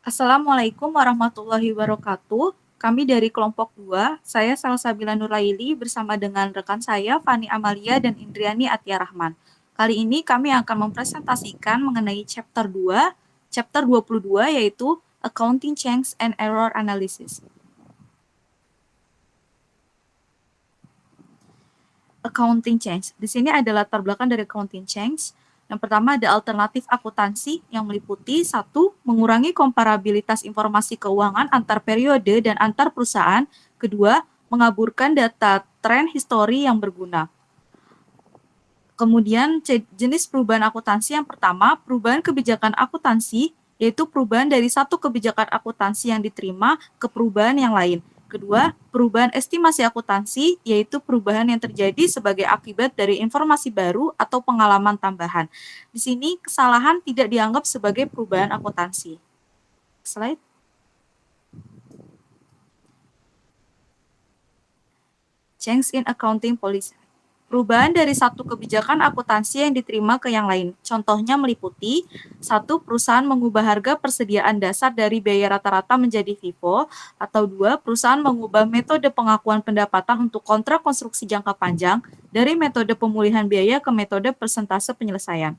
Assalamualaikum warahmatullahi wabarakatuh. Kami dari kelompok 2, saya Salsabila Nuraili bersama dengan rekan saya Fani Amalia dan Indriani Atia Rahman. Kali ini kami akan mempresentasikan mengenai chapter 2, chapter 22 yaitu Accounting Change and Error Analysis. Accounting change. Di sini ada latar belakang dari accounting change. Yang pertama ada alternatif akuntansi yang meliputi satu, mengurangi komparabilitas informasi keuangan antar periode dan antar perusahaan. Kedua, mengaburkan data tren histori yang berguna. Kemudian jenis perubahan akuntansi yang pertama, perubahan kebijakan akuntansi, yaitu perubahan dari satu kebijakan akuntansi yang diterima ke perubahan yang lain. Kedua, perubahan estimasi akuntansi, yaitu perubahan yang terjadi sebagai akibat dari informasi baru atau pengalaman tambahan. Di sini kesalahan tidak dianggap sebagai perubahan akuntansi. Slide. Change in accounting policy. Perubahan dari satu kebijakan akuntansi yang diterima ke yang lain. Contohnya meliputi, satu, perusahaan mengubah harga persediaan dasar dari biaya rata-rata menjadi FIFO, atau dua, perusahaan mengubah metode pengakuan pendapatan untuk kontrak konstruksi jangka panjang dari metode pemulihan biaya ke metode persentase penyelesaian.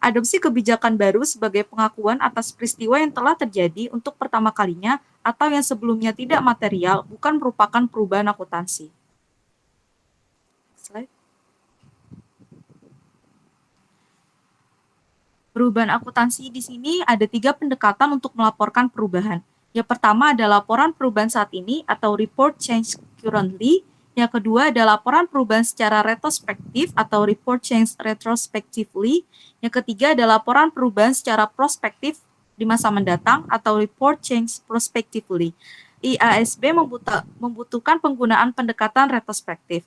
Adopsi kebijakan baru sebagai pengakuan atas peristiwa yang telah terjadi untuk pertama kalinya atau yang sebelumnya tidak material bukan merupakan perubahan akuntansi. Slide. Perubahan akuntansi di sini ada 3 pendekatan untuk melaporkan perubahan. Yang pertama ada laporan perubahan saat ini atau report change currently. Yang kedua ada laporan perubahan secara retrospektif atau report change retrospectively. Yang ketiga ada laporan perubahan secara prospektif di masa mendatang atau report change prospectively. IASB membutuhkan penggunaan pendekatan retrospektif.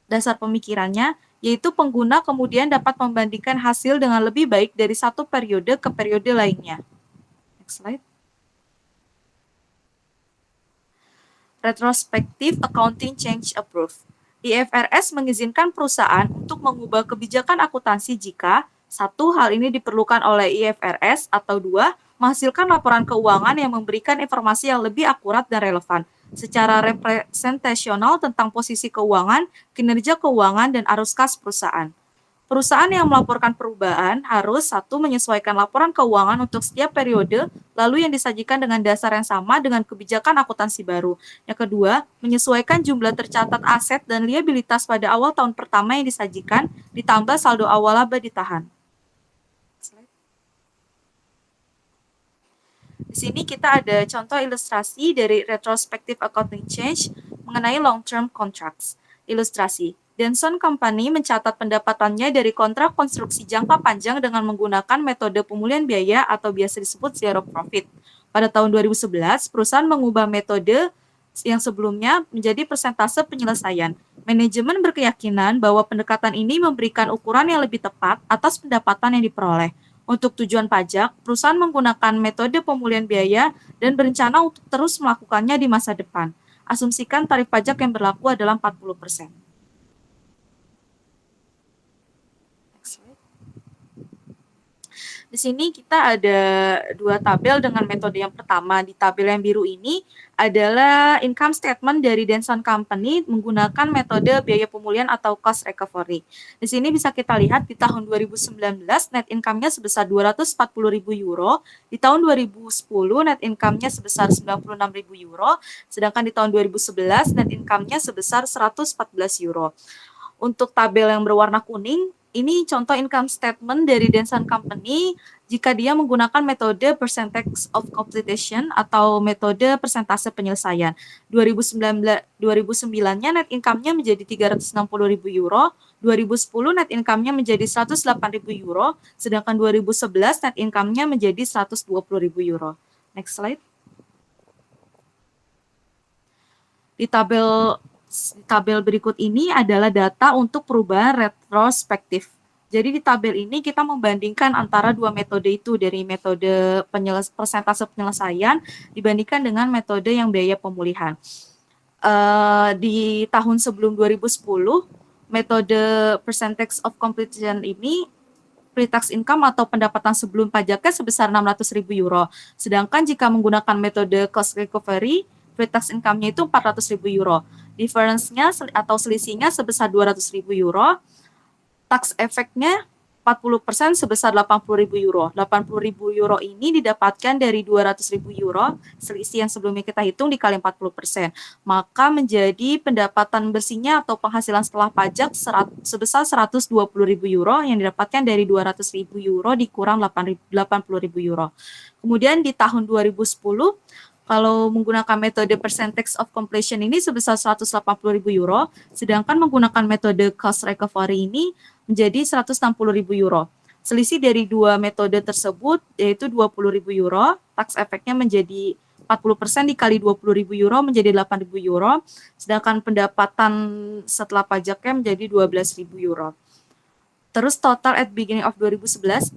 Dasar pemikirannya, yaitu pengguna kemudian dapat membandingkan hasil dengan lebih baik dari satu periode ke periode lainnya. Next slide. Retrospective Accounting Change Approved. IFRS mengizinkan perusahaan untuk mengubah kebijakan akuntansi jika satu, hal ini diperlukan oleh IFRS, atau dua, menghasilkan laporan keuangan yang memberikan informasi yang lebih akurat dan relevan secara representasional tentang posisi keuangan, kinerja keuangan, dan arus kas perusahaan. Perusahaan yang melaporkan perubahan harus satu, menyesuaikan laporan keuangan untuk setiap periode, lalu yang disajikan dengan dasar yang sama dengan kebijakan akuntansi baru. Yang kedua, menyesuaikan jumlah tercatat aset dan liabilitas pada awal tahun pertama yang disajikan, ditambah saldo awal laba ditahan. Di sini kita ada contoh ilustrasi dari retrospective accounting change mengenai long-term contracts. Ilustrasi, Denson Company mencatat pendapatannya dari kontrak konstruksi jangka panjang dengan menggunakan metode pemulihan biaya atau biasa disebut zero profit. Pada tahun 2011, perusahaan mengubah metode yang sebelumnya menjadi persentase penyelesaian. Manajemen berkeyakinan bahwa pendekatan ini memberikan ukuran yang lebih tepat atas pendapatan yang diperoleh. Untuk tujuan pajak, perusahaan menggunakan metode pemulihan biaya dan berencana untuk terus melakukannya di masa depan. Asumsikan tarif pajak yang berlaku adalah 40%. Di sini kita ada 2 tabel dengan metode yang pertama. Di tabel yang biru ini adalah income statement dari Denson Company menggunakan metode biaya pemulihan atau cost recovery. Di sini bisa kita lihat di tahun 2019 net income-nya sebesar 240.000 euro, di tahun 2010 net income-nya sebesar 96.000 euro, sedangkan di tahun 2011 net income-nya sebesar 114 euro. Untuk tabel yang berwarna kuning, ini contoh income statement dari Denson Company jika dia menggunakan metode percentage of completion atau metode persentase penyelesaian. 2009-nya net income-nya menjadi 360.000 euro, 2010 net income-nya menjadi 108.000 euro, sedangkan 2011 net income-nya menjadi 120.000 euro. Next slide. Di tabel berikut ini adalah data untuk perubahan retrospektif. Jadi di tabel ini kita membandingkan antara dua metode itu, dari metode persentase penyelesaian dibandingkan dengan metode yang biaya pemulihan. Di tahun sebelum 2010, metode percentage of completion ini pre-tax income atau pendapatan sebelum pajaknya sebesar 600.000 euro. Sedangkan jika menggunakan metode cost recovery, pre-tax income-nya itu 400.000 euro. Difference-nya atau selisihnya sebesar 200.000 euro. Tax efeknya 40% sebesar 80.000 euro. 80.000 euro ini didapatkan dari 200.000 euro, selisih yang sebelumnya kita hitung dikali 40%. Maka menjadi pendapatan bersihnya atau penghasilan setelah pajak sebesar 120.000 euro yang didapatkan dari 200.000 euro dikurang 80.000 euro. Kemudian di tahun 2010, kalau menggunakan metode percentage of completion ini sebesar 180.000 euro, sedangkan menggunakan metode cost recovery ini menjadi 160.000 euro. Selisih dari dua metode tersebut yaitu 20.000 euro, tax efeknya menjadi 40% dikali 20.000 euro menjadi 8.000 euro, sedangkan pendapatan setelah pajaknya menjadi 12.000 euro. Terus total at beginning of 2011,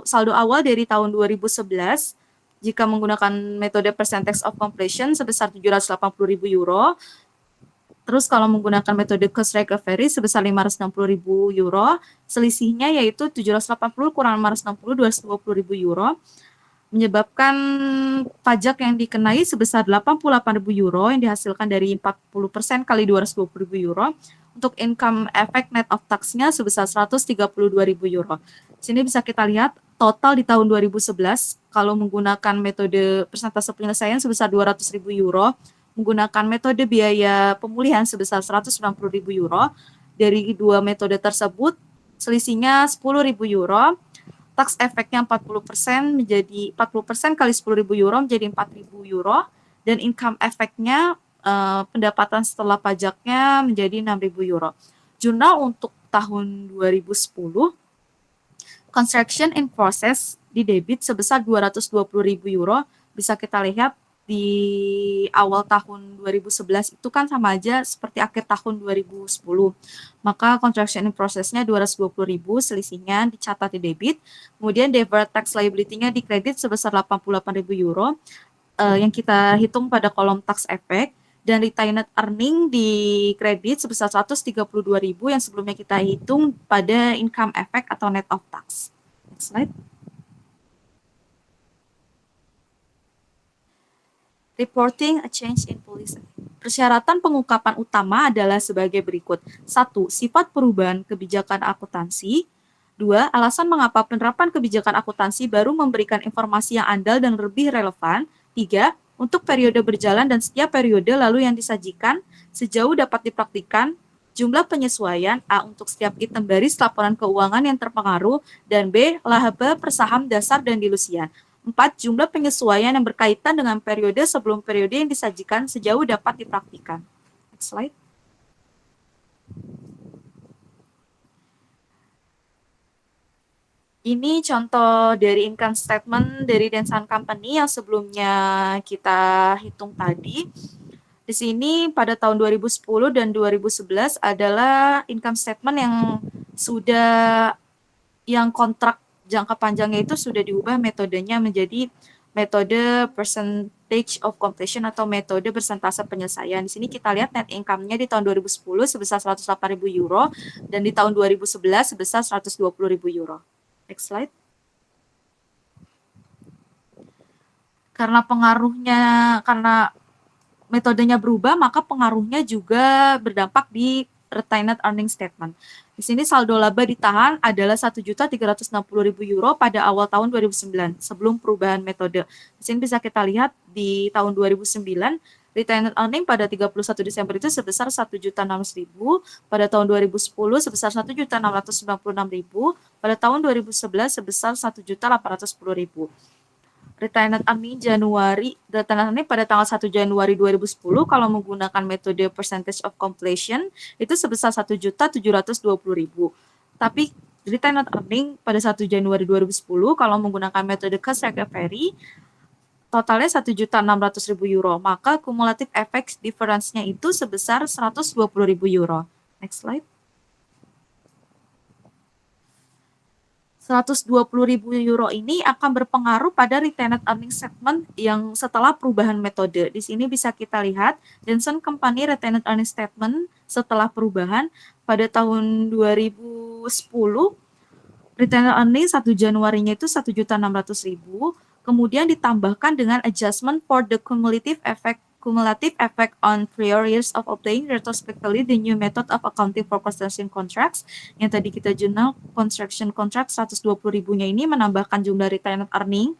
saldo awal dari tahun 2011, jika menggunakan metode percentage of completion sebesar 780.000 euro, terus kalau menggunakan metode cost recovery sebesar 560.000 euro, selisihnya yaitu 780 kurang 560, 220.000 euro, menyebabkan pajak yang dikenai sebesar 88.000 euro yang dihasilkan dari 40% kali 220.000 euro, untuk income effect net of tax-nya sebesar 132.000 euro. Sini bisa kita lihat total di tahun 2011 kalau menggunakan metode persentase penyelesaian sebesar 200.000 euro, menggunakan metode biaya pemulihan sebesar 190.000 euro. Dari dua metode tersebut, selisihnya 10.000 euro. Tax efeknya 40% menjadi 40% kali 10.000 euro menjadi 4.000 euro. Dan income efeknya pendapatan setelah pajaknya menjadi 6.000 euro. Jurnal untuk tahun 2010, construction in process di debit sebesar 220.000 euro. Bisa kita lihat di awal tahun 2011 itu kan sama aja seperti akhir tahun 2010. Maka construction in process-nya 220.000, selisihnya dicatat di debit. Kemudian deferred tax liability-nya di kredit sebesar 88.000 euro yang kita hitung pada kolom tax effect, dan retained earning di kredit sebesar 132.000 yang sebelumnya kita hitung pada income effect atau net of tax. Next slide. Reporting a change in policy. Persyaratan pengungkapan utama adalah sebagai berikut. 1. Sifat perubahan kebijakan akuntansi. 2. Alasan mengapa penerapan kebijakan akuntansi baru memberikan informasi yang andal dan lebih relevan. 3. Untuk periode berjalan dan setiap periode lalu yang disajikan sejauh dapat dipraktikkan. Jumlah penyesuaian A untuk setiap item baris laporan keuangan yang terpengaruh, dan B. Laba per saham dasar dan dilusian. 4. Jumlah penyesuaian yang berkaitan dengan periode sebelum periode yang disajikan sejauh dapat dipraktikkan. Next slide. Ini contoh dari income statement dari Denson Company yang sebelumnya kita hitung tadi. Di sini pada tahun 2010 dan 2011 adalah income statement yang kontrak jangka panjangnya itu sudah diubah metodenya menjadi metode percentage of completion atau metode persentase penyelesaian. Di sini kita lihat net income-nya di tahun 2010 sebesar 108.000 euro dan di tahun 2011 sebesar 120.000 euro. Next slide. Karena metodenya berubah, maka pengaruhnya juga berdampak di retained earning statement. Di sini saldo laba ditahan adalah 1.360.000 euro pada awal tahun 2009 sebelum perubahan metode. Di sini bisa kita lihat di tahun 2009 retained earning pada 31 Desember itu sebesar 1.600.000, pada tahun 2010 sebesar 1.696.000, pada tahun 2011 sebesar 1.810.000. Retained earning pada tanggal 1 Januari 2010 kalau menggunakan metode percentage of completion itu sebesar 1.720.000. Tapi retained earning pada 1 Januari 2010 kalau menggunakan metode cost recovery totalnya 1.600.000 euro. Maka cumulative effect difference-nya itu sebesar 120.000 euro. Next slide. 120.000 euro ini akan berpengaruh pada retained earning statement yang setelah perubahan metode. Di sini bisa kita lihat Denson Company retained earning statement setelah perubahan pada tahun 2010 Retained earning 1 Januarinya itu 1.600.000, kemudian ditambahkan dengan adjustment for the cumulative effect on prior years of obtaining retrospectively the new method of accounting for construction contracts. Yang tadi kita jurnal construction contract 120.000-nya ini menambahkan jumlah retained earning.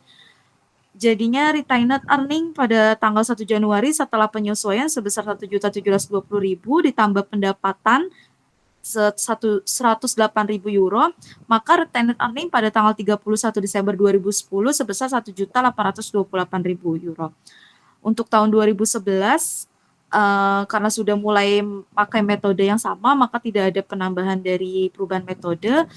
Jadinya retained earning pada tanggal 1 Januari setelah penyesuaian sebesar 1.720.000 ditambah pendapatan 108.000 euro, maka retained earning pada tanggal 31 Desember 2010 sebesar 1.828.000 euro. Untuk tahun 2011, karena sudah mulai pakai metode yang sama, maka tidak ada penambahan dari perubahan metode.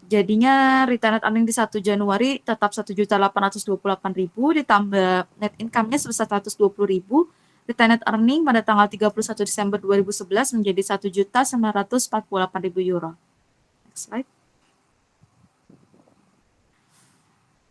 Jadinya retained earning di 1 Januari tetap 1.828.000 ditambah net income-nya sebesar 120.000. Retained earning pada tanggal 31 Desember 2011 menjadi 1.948.000 euro. Next slide.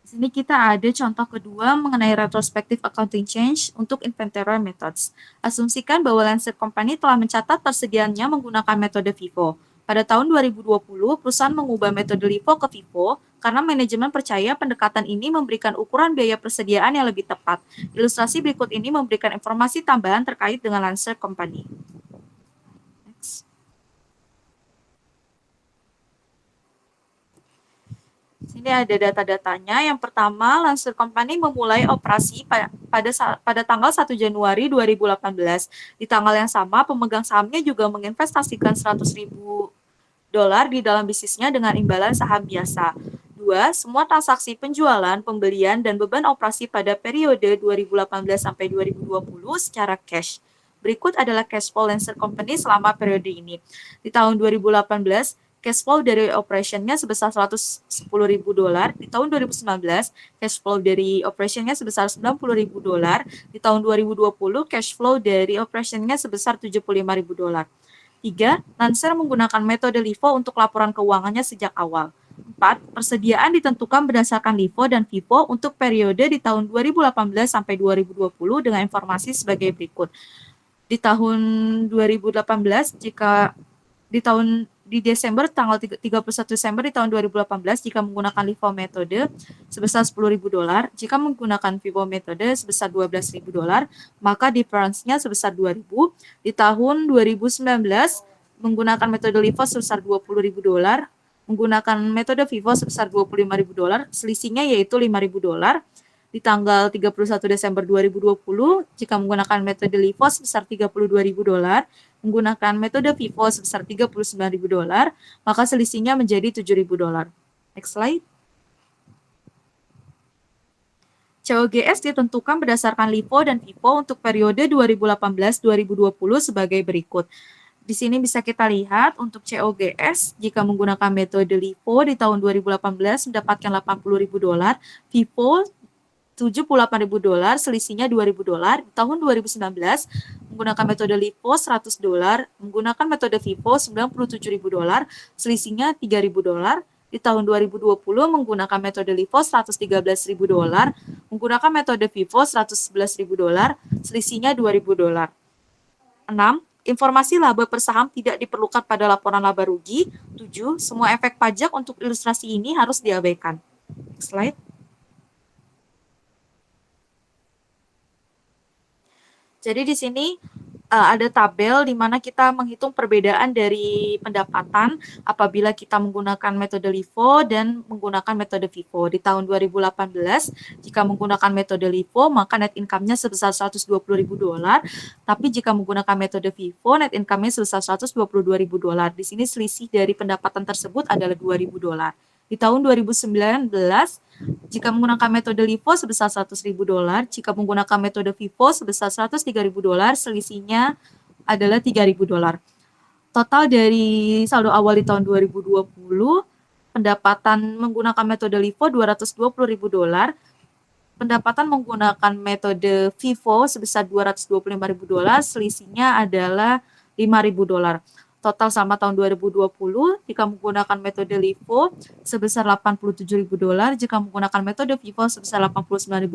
Di sini kita ada contoh kedua mengenai retrospective accounting change untuk inventory methods. Asumsikan bahwa Lancer Company telah mencatat persediaannya menggunakan metode FIFO. Pada tahun 2020, perusahaan mengubah metode LIFO ke FIFO karena manajemen percaya pendekatan ini memberikan ukuran biaya persediaan yang lebih tepat. Ilustrasi berikut ini memberikan informasi tambahan terkait dengan Lancer Company. Next. Sini ada data-datanya. Yang pertama, Lancer Company memulai operasi pada tanggal 1 Januari 2018. Di tanggal yang sama, pemegang sahamnya juga menginvestasikan $100.000 di dalam bisnisnya dengan imbalan saham biasa. 2. Semua transaksi penjualan, pembelian, dan beban operasi pada periode 2018 sampai 2020 secara cash. Berikut adalah cash flow Lancer Company selama periode ini. Di tahun 2018, cash flow dari operationnya sebesar $110.000. Di tahun 2019, cash flow dari operationnya sebesar $90.000. Di tahun 2020, cash flow dari operationnya sebesar $75.000. 3. Lancer menggunakan metode LIFO untuk laporan keuangannya sejak awal. 4. Persediaan ditentukan berdasarkan LIFO dan FIFO untuk periode di tahun 2018 sampai 2020 dengan informasi sebagai berikut. Di tahun 2018, di Desember tanggal 31 Desember di tahun 2018 jika menggunakan LIFO metode sebesar $10.000, jika menggunakan FIFO metode sebesar $12.000, maka difference-nya sebesar $2.000. Di tahun 2019 menggunakan metode LIFO sebesar $20.000, menggunakan metode FIFO sebesar $25.000, selisihnya yaitu $5.000. Di tanggal 31 Desember 2020, jika menggunakan metode LIFO sebesar $32.000, menggunakan metode FIFO sebesar $39.000, maka selisihnya menjadi $7.000. Next slide. COGS ditentukan berdasarkan LIFO dan FIFO untuk periode 2018-2020 sebagai berikut. Di sini bisa kita lihat untuk COGS, jika menggunakan metode LIFO di tahun 2018 mendapatkan $80.000, FIFO $78.000, selisihnya $2.000. Di tahun 2019 menggunakan metode LIFO $100, menggunakan metode FIFO $97.000, selisihnya $3.000. Di tahun 2020 menggunakan metode LIFO $113.000, menggunakan metode FIFO $111.000, selisihnya $2.000. 6. Informasi laba per saham tidak diperlukan pada laporan laba rugi. 7. Semua efek pajak untuk ilustrasi ini harus diabaikan. Slide. Jadi di sini ada tabel di mana kita menghitung perbedaan dari pendapatan apabila kita menggunakan metode LIFO dan menggunakan metode FIFO. Di tahun 2018, jika menggunakan metode LIFO, maka net income-nya sebesar $120.000, tapi jika menggunakan metode FIFO, net income-nya sebesar $122.000. Di sini selisih dari pendapatan tersebut adalah $2.000. Di tahun 2019, jika menggunakan metode LIFO sebesar $100.000, jika menggunakan metode FIFO sebesar $103.000, selisihnya adalah $3.000. Total dari saldo awal di tahun 2020, pendapatan menggunakan metode LIFO $220.000, pendapatan menggunakan metode FIFO sebesar $225.000, selisihnya adalah $5.000. Total sama tahun 2020, jika menggunakan metode LIFO sebesar $87.000, jika menggunakan metode FIFO sebesar $89.000,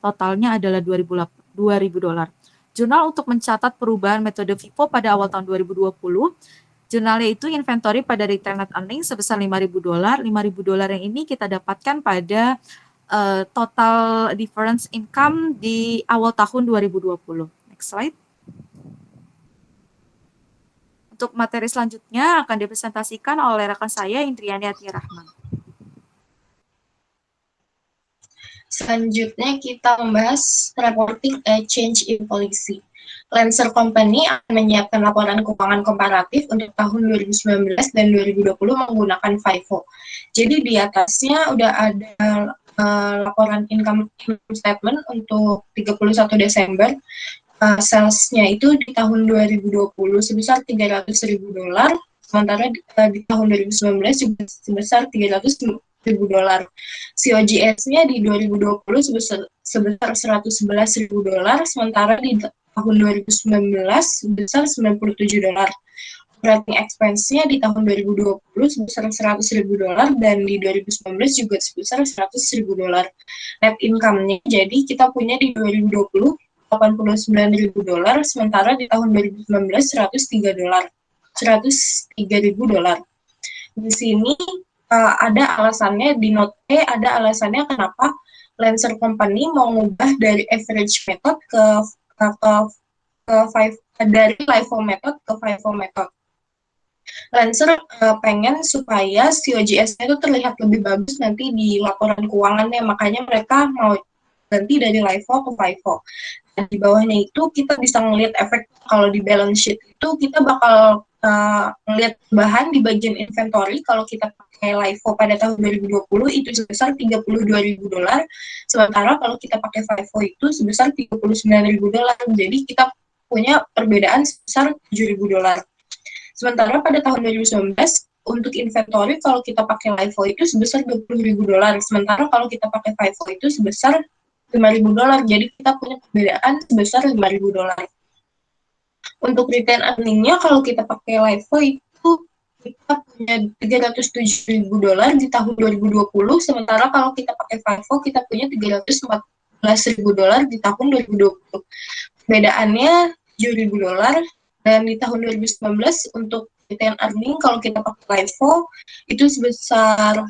totalnya adalah $2.000. Jurnal untuk mencatat perubahan metode FIFO pada awal tahun 2020. Jurnalnya itu inventory pada retail net earning sebesar $5.000. $5.000 yang ini kita dapatkan pada total difference income di awal tahun 2020. Next slide. Untuk materi selanjutnya akan dipresentasikan oleh rekan saya Indriani Atiyarahman. Selanjutnya kita membahas reporting a change in policy. Lancer Company akan menyiapkan laporan keuangan komparatif untuk tahun 2019 dan 2020 menggunakan FIFO. Jadi di atasnya udah ada laporan income statement untuk 31 Desember. Sales-nya itu di tahun 2020 sebesar $300.000, sementara di tahun 2019 juga sebesar $300.000. COGS-nya di 2020 sebesar $111.000, sementara di tahun 2019 sebesar $97. Operating expense-nya di tahun 2020 sebesar $100.000 dan di 2019 juga sebesar $100.000. Net income-nya jadi kita punya di 2020 $89.000, sementara di tahun 2019 $103.000. Di sini ada alasannya, di note E ada alasannya kenapa Lancer Company mau mengubah dari average method dari LIFO method ke FIFO method. Lancer pengen supaya COGS-nya itu terlihat lebih bagus nanti di laporan keuangannya, makanya mereka mau ganti dari LIFO ke FIFO. Dan di bawahnya itu kita bisa ngelihat efek kalau di balance sheet itu kita bakal melihat bahan di bagian inventory. Kalau kita pakai LIFO pada tahun 2020 itu sebesar $32.000, sementara kalau kita pakai FIFO itu sebesar $39.000. Jadi kita punya perbedaan sebesar $7.000. Sementara pada tahun 2019 untuk inventory kalau kita pakai LIFO itu sebesar $20.000, sementara kalau kita pakai FIFO itu sebesar $5.000. Jadi kita punya perbedaan sebesar $5.000. Untuk return earning-nya kalau kita pakai LIFO itu kita punya $307.000 di tahun 2020, sementara kalau kita pakai FIFO kita punya $314.000 di tahun 2020. Perbedaannya $7.000, dan di tahun 2019 untuk return earning kalau kita pakai LIFO itu sebesar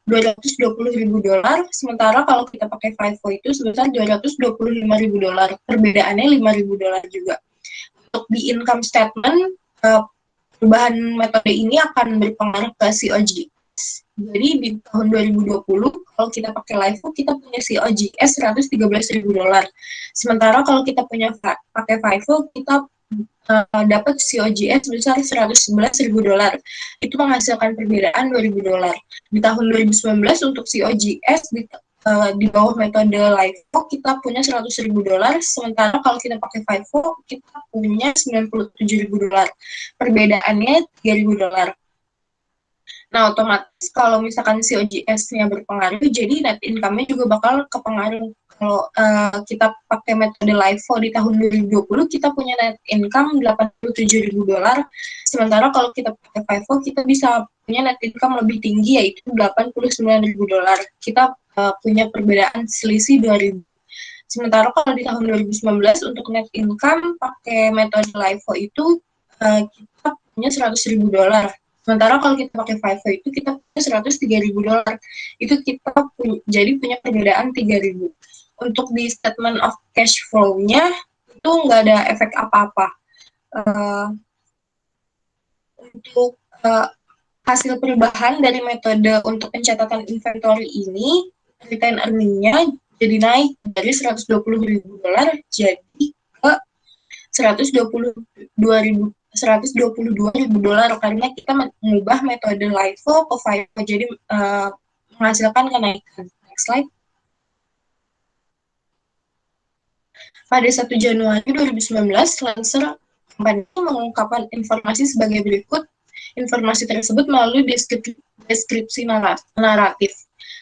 $220.000, sementara kalau kita pakai FIFO itu sebesar $225.000. Perbedaannya $5.000 juga. Untuk di income statement, perubahan metode ini akan berpengaruh ke COGS. Jadi di tahun 2020, kalau kita pakai LIFO, kita punya COGS $113.000. Sementara kalau kita pakai FIFO, kita dapat COGS sebesar $111.000. Itu menghasilkan perbedaan $2.000. Di tahun 2019 untuk COGS di bawah metode LIFO kita punya $100.000, sementara kalau kita pakai FIFO kita punya $97.000. Perbedaannya $3.000. Nah, otomatis kalau misalkan COGS-nya berpengaruh, jadi net income-nya juga bakal kepengaruh. Kalau kita pakai metode LIFO di tahun 2020, kita punya net income $87.000, sementara kalau kita pakai FIFO, kita bisa punya net income lebih tinggi, yaitu $89.000. Kita punya perbedaan selisih 2.000. Sementara kalau di tahun 2019, untuk net income pakai metode LIFO itu kita punya $100.000. Sementara kalau kita pakai FIFO itu kita punya $103.000. Itu kita punya perbedaan 3.000. Untuk di statement of cash flow-nya itu nggak ada efek apa-apa. Untuk hasil perubahan dari metode untuk pencatatan inventory ini, return earning-nya jadi naik dari $120.000 jadi ke $122.000 karena kita mengubah metode LIFO ke FIFO, jadi menghasilkan kenaikan. Next slide. Pada 1 Januari 2019, Lancer Company mengungkapkan informasi sebagai berikut. Informasi tersebut melalui deskripsi naratif.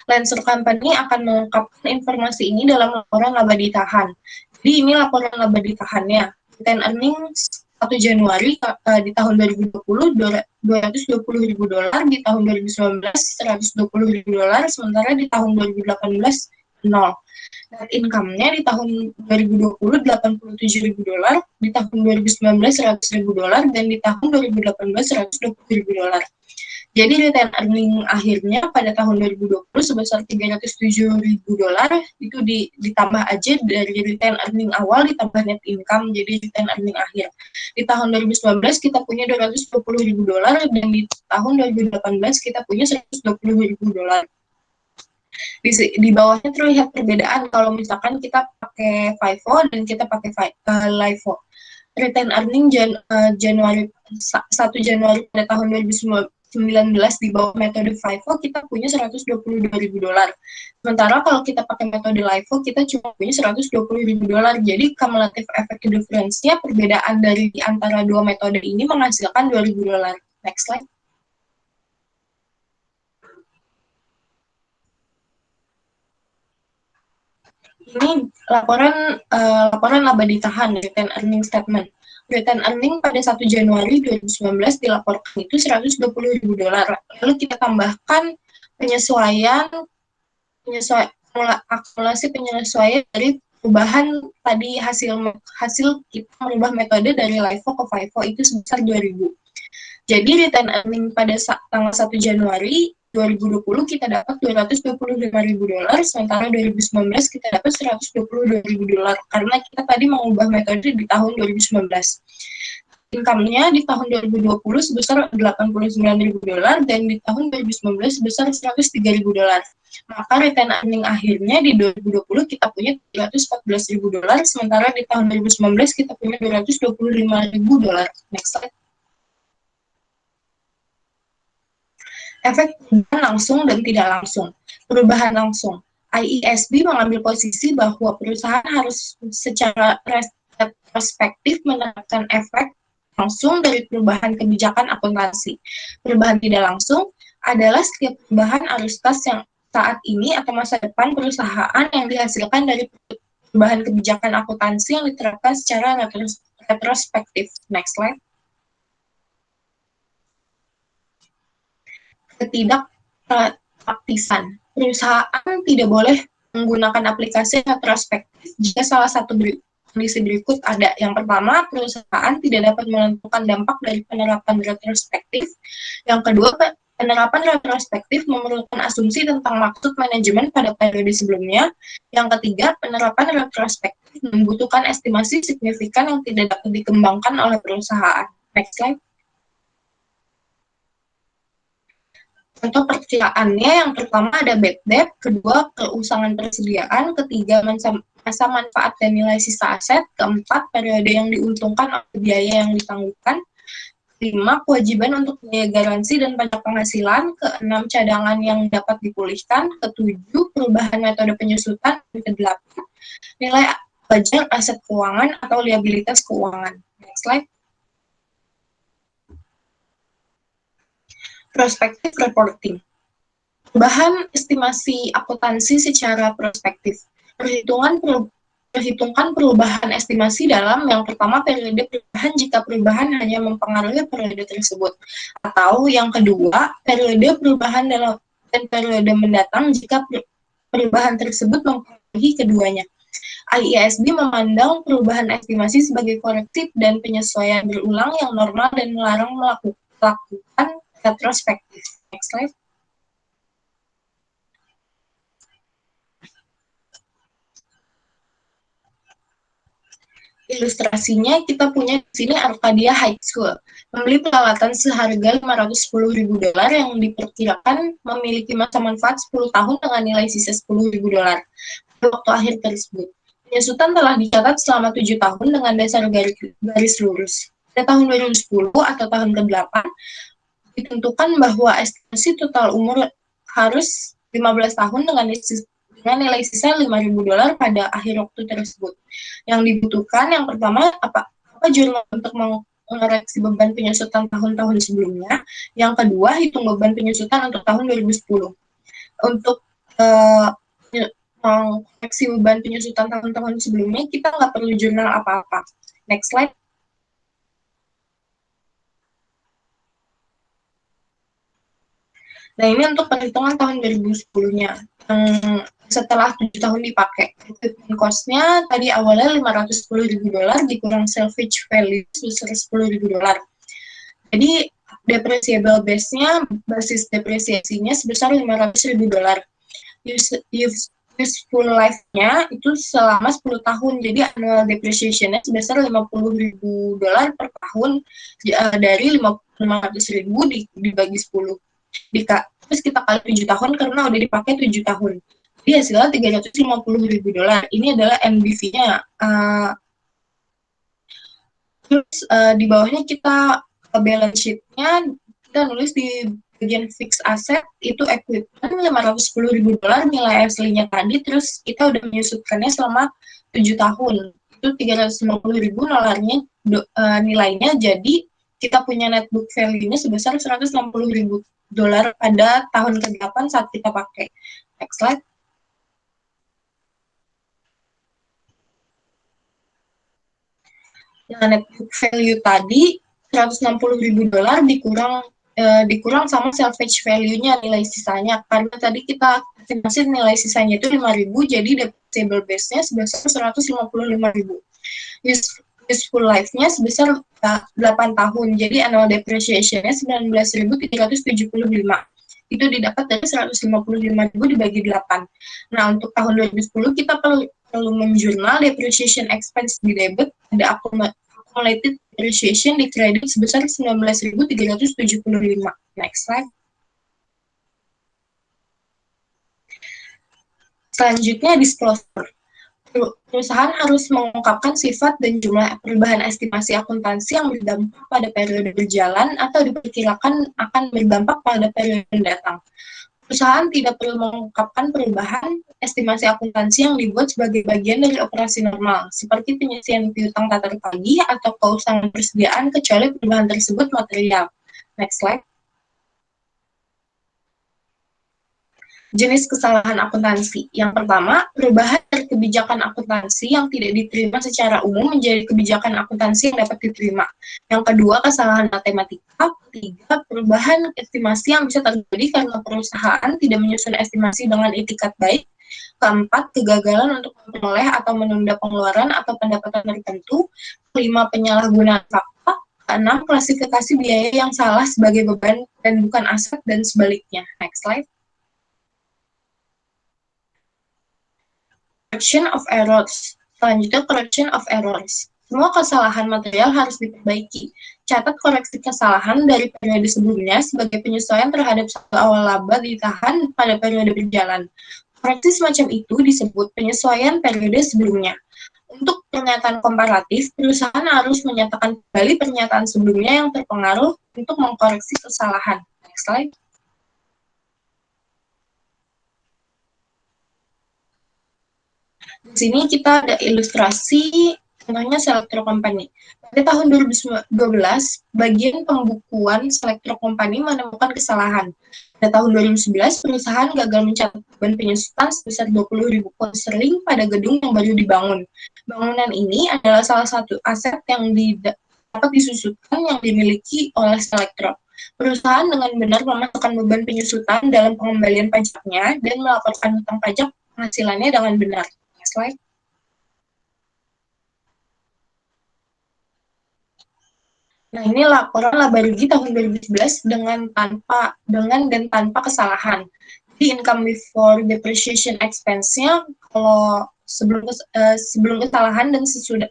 Lancer Company akan mengungkapkan informasi ini dalam laporan laba ditahan. Jadi ini laporan laba ditahannya. Return earnings 1 Januari di tahun 2020 $220.000, di tahun 2019 $120.000, sementara di tahun 2018 nol. Net income-nya di tahun 2020 $87.000, di tahun 2019 $100.000, dan di tahun 2018 $120.000. Jadi return earning akhirnya pada tahun 2020 sebesar $307.000, itu ditambah aja dari return earning awal ditambah net income, jadi return earning akhir. Di tahun 2019 kita punya $220.000 dan di tahun 2018 kita punya $120.000. Di bawahnya terlihat perbedaan kalau misalkan kita pakai FIFO dan kita pakai LIFO. Return earning Januari 1 Januari pada tahun 2019 di bawah metode FIFO kita punya $122.000. Sementara kalau kita pakai metode LIFO kita cuma punya $120.000. Jadi cumulative effect difference-nya, perbedaan dari antara dua metode ini menghasilkan $2.000. Next slide. Ini laporan laba ditahan, return earning statement. Return earning pada 1 Januari 2019 dilaporkan itu $120.000. Lalu kita tambahkan akumulasi penyesuaian dari perubahan tadi hasil kita merubah metode dari LIFO ke FIFO itu sebesar 2.000. Jadi return earning pada tanggal 1 Januari 2020 kita dapat $225.000, sementara 2019 kita dapat $122.000 karena kita tadi mengubah metode di tahun 2019. Income-nya di tahun 2020 sebesar $89.000 dan di tahun 2019 sebesar $103.000. Maka return earning akhirnya di 2020 kita punya $314.000, sementara di tahun 2019 kita punya $225.000. Next slide. Efek perubahan langsung dan tidak langsung. Perubahan langsung. IESB mengambil posisi bahwa perusahaan harus secara retrospektif menerapkan efek langsung dari perubahan kebijakan akuntansi. Perubahan tidak langsung adalah setiap perubahan arus kas yang saat ini atau masa depan perusahaan yang dihasilkan dari perubahan kebijakan akuntansi yang diterapkan secara retrospektif. Next slide. Ketidakpraktisan. Perusahaan tidak boleh menggunakan aplikasi retrospektif jika salah satu kondisi berikut ada. Yang pertama, perusahaan tidak dapat menentukan dampak dari penerapan retrospektif. Yang kedua, penerapan retrospektif memerlukan asumsi tentang maksud manajemen pada periode sebelumnya. Yang ketiga, penerapan retrospektif membutuhkan estimasi signifikan yang tidak dapat dikembangkan oleh perusahaan. Next slide. Contoh perkiraannya, yang pertama ada bad debt, kedua keusangan persediaan, ketiga masa manfaat dan nilai sisa aset, keempat periode yang diuntungkan oleh biaya yang ditangguhkan, kelima kewajiban untuk biaya garansi dan pajak penghasilan, keenam cadangan yang dapat dipulihkan, ketujuh perubahan metode penyusutan, dan kedelapan nilai wajar aset keuangan atau liabilitas keuangan. Next slide. Prospective reporting. Perubahan estimasi akuntansi secara prospektif. Perhitungkan perubahan estimasi dalam yang pertama periode perubahan jika perubahan hanya mempengaruhi periode tersebut. Atau yang kedua, periode perubahan dan periode mendatang jika perubahan tersebut mempengaruhi keduanya. IESB memandang perubahan estimasi sebagai korektif dan penyesuaian berulang yang normal dan melarang melakukan retrospektif. Next slide. Ilustrasinya kita punya di sini Arcadia High School membeli peralatan seharga $510.000 yang diperkirakan memiliki masa manfaat 10 tahun dengan nilai sisa $10.000 pada waktu akhir tersebut. Penyusutan telah dicatat selama 7 tahun dengan dasar garis lurus. Pada tahun 2010 atau tahun ke-8 ditentukan bahwa estimasi total umur harus 15 tahun dengan nilai sisa $5.000 pada akhir waktu tersebut. Yang dibutuhkan yang pertama apa jurnal untuk mengoreksi beban penyusutan tahun-tahun sebelumnya. Yang kedua, hitung beban penyusutan untuk tahun 2010. Untuk mengoreksi beban penyusutan tahun-tahun sebelumnya, kita nggak perlu jurnal apa-apa. Next slide. Nah, ini untuk perhitungan tahun 2010-nya. setelah 7 tahun dipakai. Equipment cost-nya tadi awalnya $510.000 dikurang salvage value sebesar $10.000. Jadi depreciable base-nya, basis depresiasinya sebesar $500.000. Useful life-nya itu selama 10 tahun, jadi annual depreciation-nya sebesar $50.000 per tahun, dari $500.000 dibagi 10. Terus kita kali 7 tahun karena udah dipakai 7 tahun. Jadi hasilnya $350.000. Ini adalah NBV-nya. Terus di bawahnya kita balance sheet-nya, kita nulis di bagian fixed asset itu equipment $510.000 nilai aslinya tadi, terus kita udah menyusutkannya selama 7 tahun. Itu $350.000 nilainya, jadi kita punya net book value-nya sebesar $160.000 pada tahun ke-8 saat kita pakai. Next slide. Nah, net book value tadi $160.000 dikurang sama salvage value-nya, nilai sisanya. Karena tadi kita estimasi nilai sisanya itu 5.000, jadi depreciable base-nya sebesar 155.000. Useful life-nya sebesar 8 tahun, jadi annual depreciation-nya 19.375. Itu didapat dari 155.000 dibagi 8. Nah, untuk tahun 2010 kita perlu menjurnal depreciation expense di debit, ada accumulated depreciation di kredit sebesar 19.375. Next slide. Selanjutnya disclosure. Perusahaan harus mengungkapkan sifat dan jumlah perubahan estimasi akuntansi yang berdampak pada periode berjalan atau diperkirakan akan berdampak pada periode mendatang. Perusahaan tidak perlu mengungkapkan perubahan estimasi akuntansi yang dibuat sebagai bagian dari operasi normal, seperti penyisian piutang tak tertagih atau keusangan persediaan, kecuali perubahan tersebut material. Next slide. Jenis kesalahan akuntansi. Yang pertama, perubahan dari kebijakan akuntansi yang tidak diterima secara umum menjadi kebijakan akuntansi yang dapat diterima. Yang kedua, kesalahan matematika. Ketiga, perubahan estimasi yang bisa terjadi karena perusahaan tidak menyusun estimasi dengan itikat baik. Keempat, kegagalan untuk memperoleh atau menunda pengeluaran atau pendapatan tertentu. Kelima, penyalahgunaan fakta. Keenam, klasifikasi biaya yang salah sebagai beban dan bukan aset dan sebaliknya. Next slide. Correction of errors. Selanjutnya, correction of errors. Semua kesalahan material harus diperbaiki. Catat koreksi kesalahan dari periode sebelumnya sebagai penyesuaian terhadap saldo awal laba ditahan pada periode berjalan. Koreksi semacam itu disebut penyesuaian periode sebelumnya. Untuk pernyataan komparatif, perusahaan harus menyatakan kembali pernyataan sebelumnya yang terpengaruh untuk mengkoreksi kesalahan. Next slide. Di sini kita ada ilustrasi contohnya Selectro Company. Pada tahun 2012, bagian pembukuan Selectro Company menemukan kesalahan. Pada tahun 2011, perusahaan gagal mencatat beban penyusutan sebesar 20.000 pound sterling pada gedung yang baru dibangun. Bangunan ini adalah salah satu aset yang dapat disusutkan yang dimiliki oleh Selectro. Perusahaan dengan benar memasukkan beban penyusutan dalam pengembalian pajaknya dan melaporkan hutang pajak penghasilannya dengan benar. Slide. Nah, ini laporan laba rugi tahun 2011 dengan dan tanpa kesalahan. Jadi income before depreciation expense-nya kalau sebelum kesalahan dan sesudah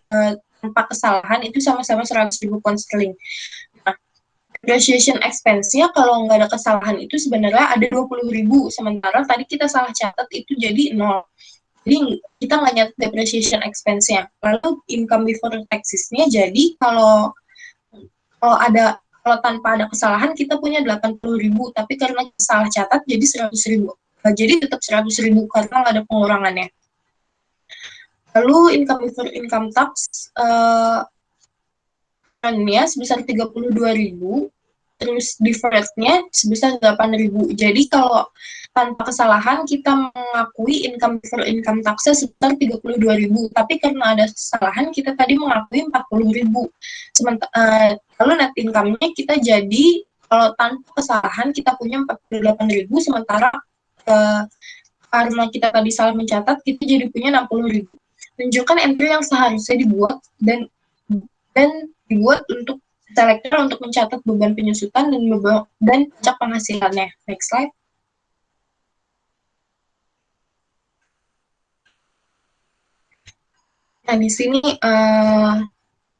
tanpa kesalahan itu sama-sama 100.000 pound sterling. Nah, depreciation expense-nya kalau nggak ada kesalahan itu sebenarnya ada 20.000, sementara tadi kita salah catat itu jadi 0. Jadi kita nggak nyatet depreciation expense-nya. Lalu income before taxes-nya jadi kalau tanpa ada kesalahan kita punya 80.000, tapi karena salah catat jadi 100.000. Jadi tetap 100.000 karena nggak ada pengurangannya. Lalu income before income tax sebesar 32.000. Terus deferred-nya sebesar 8.000. Jadi kalau tanpa kesalahan kita mengakui income before income tax-nya sebesar 32.000, tapi karena ada kesalahan kita tadi mengakui 40.000. Lalu net income-nya kita jadi kalau tanpa kesalahan kita punya 48.000, sementara karena kita tadi salah mencatat, kita jadi punya 60.000. Tunjukkan entry yang seharusnya dibuat dan dibuat untuk selektor untuk mencatat beban penyusutan dan pajak penghasilannya. Next slide. Nah, di sini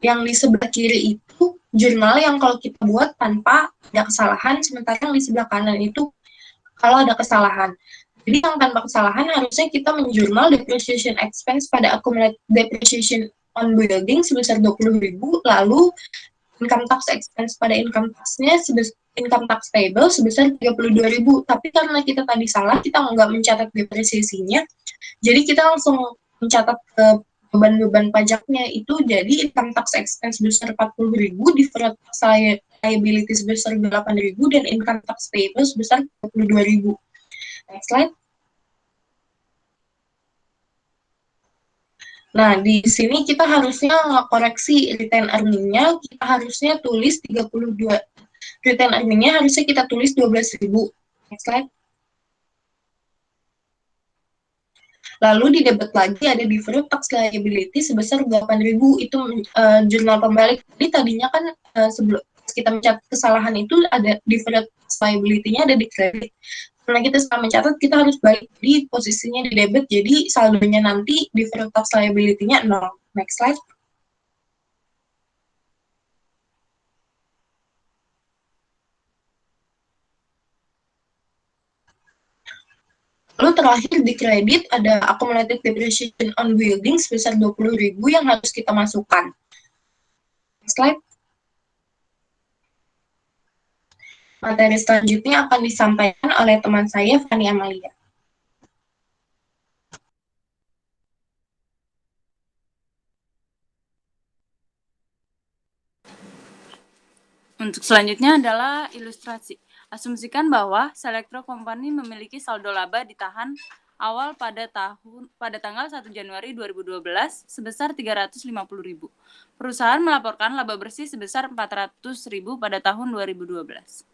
yang di sebelah kiri itu jurnal yang kalau kita buat tanpa ada kesalahan, sementara yang di sebelah kanan itu kalau ada kesalahan. Jadi yang tanpa kesalahan harusnya kita menjurnal depreciation expense pada accumulated depreciation on building sebesar 20.000, lalu income tax expense pada income tax-nya income tax payable sebesar 32.000. Tapi karena kita tadi salah, kita nggak mencatat depresiasinya, jadi kita langsung mencatat ke beban-beban pajaknya itu jadi income tax expense sebesar 40.000, deferred tax liability sebesar 8.000, dan income tax payable sebesar 22.000. Next slide. Nah, di sini kita harusnya koreksi return earning-nya, kita harusnya tulis 32. Return earning-nya harusnya kita tulis 12.000. Next slide. Lalu di debit lagi ada deferred tax liability sebesar 8.000, itu jurnal pembalik. Jadi tadinya kan sebelum kita mencatat kesalahan itu ada deferred tax liability-nya ada di kredit. Karena kita salah mencatat, kita harus balik di posisinya di debit, jadi saldonya nanti deferred tax liability-nya 0. Next slide. Lalu terakhir di kredit ada accumulated depreciation on building sebesar 20.000 yang harus kita masukkan. Next slide. Materi selanjutnya akan disampaikan oleh teman saya, Fani Amalia. Untuk selanjutnya adalah ilustrasi. Asumsikan bahwa Selectro Company memiliki saldo laba ditahan awal pada tanggal 1 Januari 2012 sebesar 350.000. Perusahaan melaporkan laba bersih sebesar 400.000 pada tahun 2012.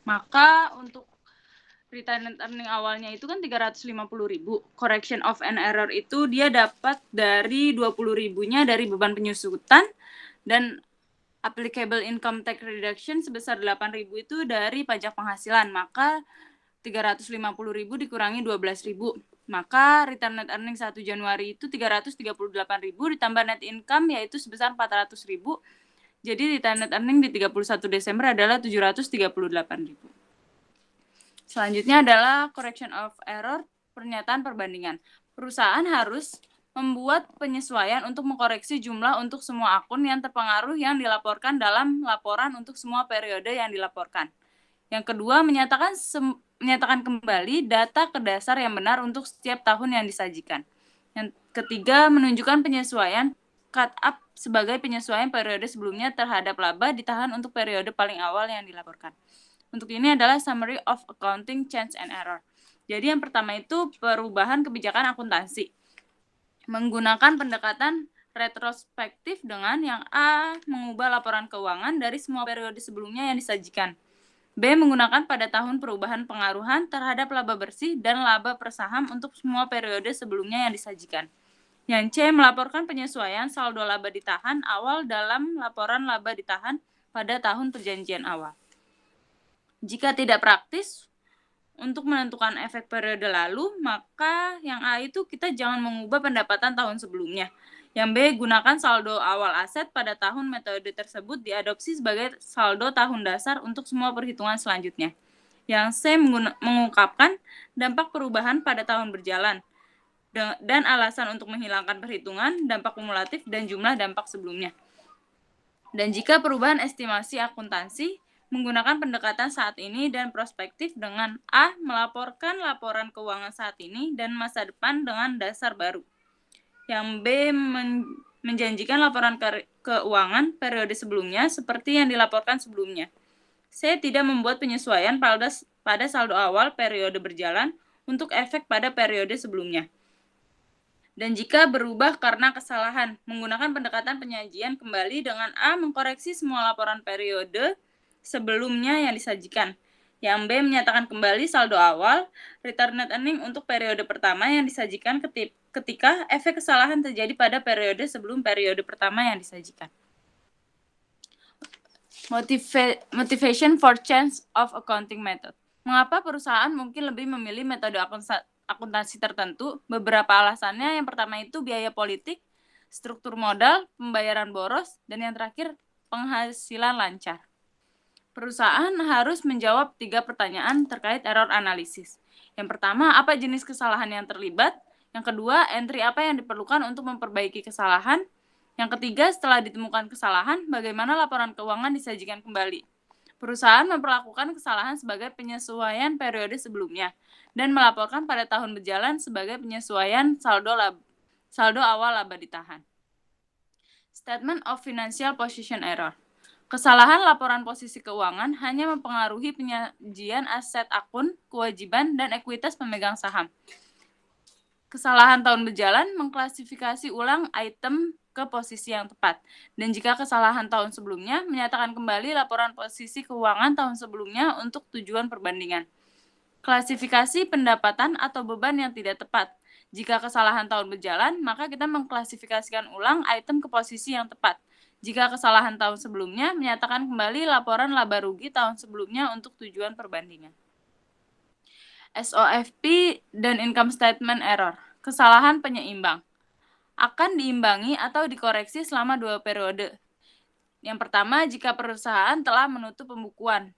Maka untuk retained earning awalnya itu kan 350.000. Correction of an error itu dia dapat dari 20.000-nya dari beban penyusutan, dan applicable income tax reduction sebesar 8.000 itu dari pajak penghasilan. Maka 350.000 dikurangi 12.000. Maka return net earning 1 Januari itu 338.000 ditambah net income yaitu sebesar 400.000. Jadi return net earning di 31 Desember adalah 738.000. Selanjutnya adalah correction of error, pernyataan perbandingan. Perusahaan harus membuat penyesuaian untuk mengkoreksi jumlah untuk semua akun yang terpengaruh yang dilaporkan dalam laporan untuk semua periode yang dilaporkan. Yang kedua, menyatakan kembali data ke dasar yang benar untuk setiap tahun yang disajikan. Yang ketiga, menunjukkan penyesuaian cut up sebagai penyesuaian periode sebelumnya terhadap laba ditahan untuk periode paling awal yang dilaporkan. Untuk ini adalah summary of accounting change and error. Jadi yang pertama itu perubahan kebijakan akuntansi. Menggunakan pendekatan retrospektif dengan yang A, mengubah laporan keuangan dari semua periode sebelumnya yang disajikan. B, menggunakan pada tahun perubahan pengaruhan terhadap laba bersih dan laba per saham untuk semua periode sebelumnya yang disajikan. Yang C, melaporkan penyesuaian saldo laba ditahan awal dalam laporan laba ditahan pada tahun perjanjian awal. Jika tidak praktis untuk menentukan efek periode lalu, maka yang A itu kita jangan mengubah pendapatan tahun sebelumnya. Yang B, gunakan saldo awal aset pada tahun metode tersebut diadopsi sebagai saldo tahun dasar untuk semua perhitungan selanjutnya. Yang C, mengungkapkan dampak perubahan pada tahun berjalan dan alasan untuk menghilangkan perhitungan, dampak kumulatif, dan jumlah dampak sebelumnya. Dan jika perubahan estimasi akuntansi, menggunakan pendekatan saat ini dan prospektif dengan A, melaporkan laporan keuangan saat ini dan masa depan dengan dasar baru. Yang B, menjanjikan laporan keuangan periode sebelumnya seperti yang dilaporkan sebelumnya. C, tidak membuat penyesuaian pada saldo awal periode berjalan untuk efek pada periode sebelumnya. Dan jika berubah karena kesalahan, menggunakan pendekatan penyajian kembali dengan A mengkoreksi semua laporan periode sebelumnya yang disajikan. Yang B menyatakan kembali saldo awal, return net earning untuk periode pertama yang disajikan ketika efek kesalahan terjadi pada periode sebelum periode pertama yang disajikan. Motivation for change of accounting method. Mengapa perusahaan mungkin lebih memilih metode akuntansi tertentu? Beberapa alasannya. Yang pertama itu biaya politik, struktur modal, pembayaran boros, dan yang terakhir penghasilan lancar. Perusahaan harus menjawab 3 pertanyaan terkait error analisis. Yang pertama, apa jenis kesalahan yang terlibat? Yang kedua, entry apa yang diperlukan untuk memperbaiki kesalahan? Yang ketiga, setelah ditemukan kesalahan, bagaimana laporan keuangan disajikan kembali? Perusahaan memperlakukan kesalahan sebagai penyesuaian periode sebelumnya dan melaporkan pada tahun berjalan sebagai penyesuaian saldo awal laba ditahan. Statement of Financial Position Error. Kesalahan laporan posisi keuangan hanya mempengaruhi penyajian aset akun, kewajiban, dan ekuitas pemegang saham. Kesalahan tahun berjalan mengklasifikasi ulang item ke posisi yang tepat. Dan jika kesalahan tahun sebelumnya, menyatakan kembali laporan posisi keuangan tahun sebelumnya untuk tujuan perbandingan. Klasifikasi pendapatan atau beban yang tidak tepat. Jika kesalahan tahun berjalan, maka kita mengklasifikasikan ulang item ke posisi yang tepat. Jika kesalahan tahun sebelumnya, menyatakan kembali laporan laba rugi tahun sebelumnya untuk tujuan perbandingan. SOFP dan Income Statement Error. Kesalahan penyeimbang. Akan diimbangi atau dikoreksi selama 2 periode. Yang pertama, jika perusahaan telah menutup pembukuan.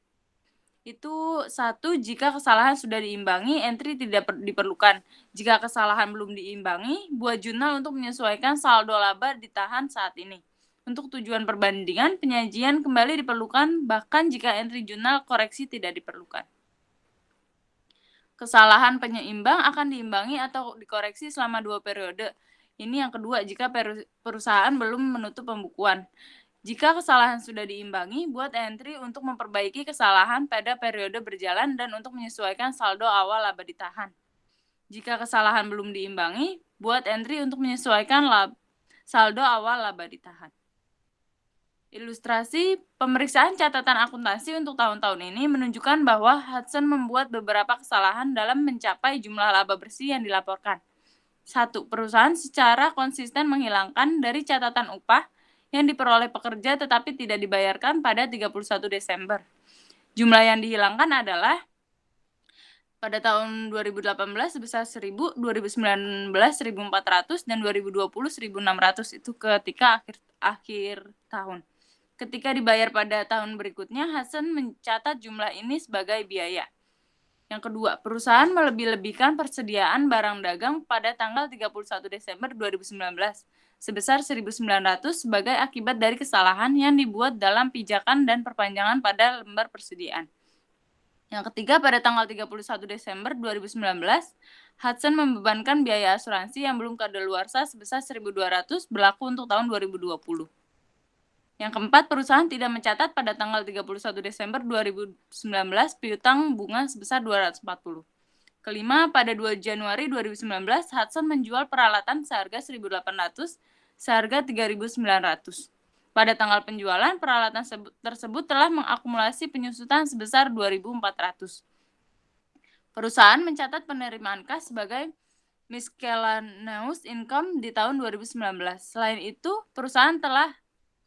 Itu 1, jika kesalahan sudah diimbangi, entry tidak diperlukan. Jika kesalahan belum diimbangi, buat jurnal untuk menyesuaikan saldo laba ditahan saat ini. Untuk tujuan perbandingan, penyajian kembali diperlukan, bahkan jika entry jurnal koreksi tidak diperlukan. Kesalahan penyeimbang akan diimbangi atau dikoreksi selama 2 periode. Ini yang kedua, jika perusahaan belum menutup pembukuan. Jika kesalahan sudah diimbangi, buat entry untuk memperbaiki kesalahan pada periode berjalan dan untuk menyesuaikan saldo awal laba ditahan. Jika kesalahan belum diimbangi, buat entry untuk menyesuaikan saldo awal laba ditahan. Ilustrasi pemeriksaan catatan akuntansi untuk tahun-tahun ini menunjukkan bahwa Hudson membuat beberapa kesalahan dalam mencapai jumlah laba bersih yang dilaporkan. 1. Perusahaan secara konsisten menghilangkan dari catatan upah yang diperoleh pekerja tetapi tidak dibayarkan pada 31 Desember. Jumlah yang dihilangkan adalah pada tahun 2018 sebesar 1.000, 2019 1.400, dan 2020 1.600. Itu ketika akhir tahun. Ketika dibayar pada tahun berikutnya, Hudson mencatat jumlah ini sebagai biaya. Yang kedua, perusahaan melebih-lebihkan persediaan barang dagang pada tanggal 31 Desember 2019 sebesar 1.900 sebagai akibat dari kesalahan yang dibuat dalam pijakan dan perpanjangan pada lembar persediaan. Yang ketiga, pada tanggal 31 Desember 2019, Hudson membebankan biaya asuransi yang belum kadaluarsa sebesar 1.200 berlaku untuk tahun 2020. Yang keempat, perusahaan tidak mencatat pada tanggal 31 Desember 2019 piutang bunga sebesar 240. Kelima, pada 2 Januari 2019, Hudson menjual peralatan seharga 1.800 seharga 3.900. Pada tanggal penjualan, peralatan tersebut telah mengakumulasi penyusutan sebesar 2.400. Perusahaan mencatat penerimaan kas sebagai miscellaneous income di tahun 2019. Selain itu, perusahaan telah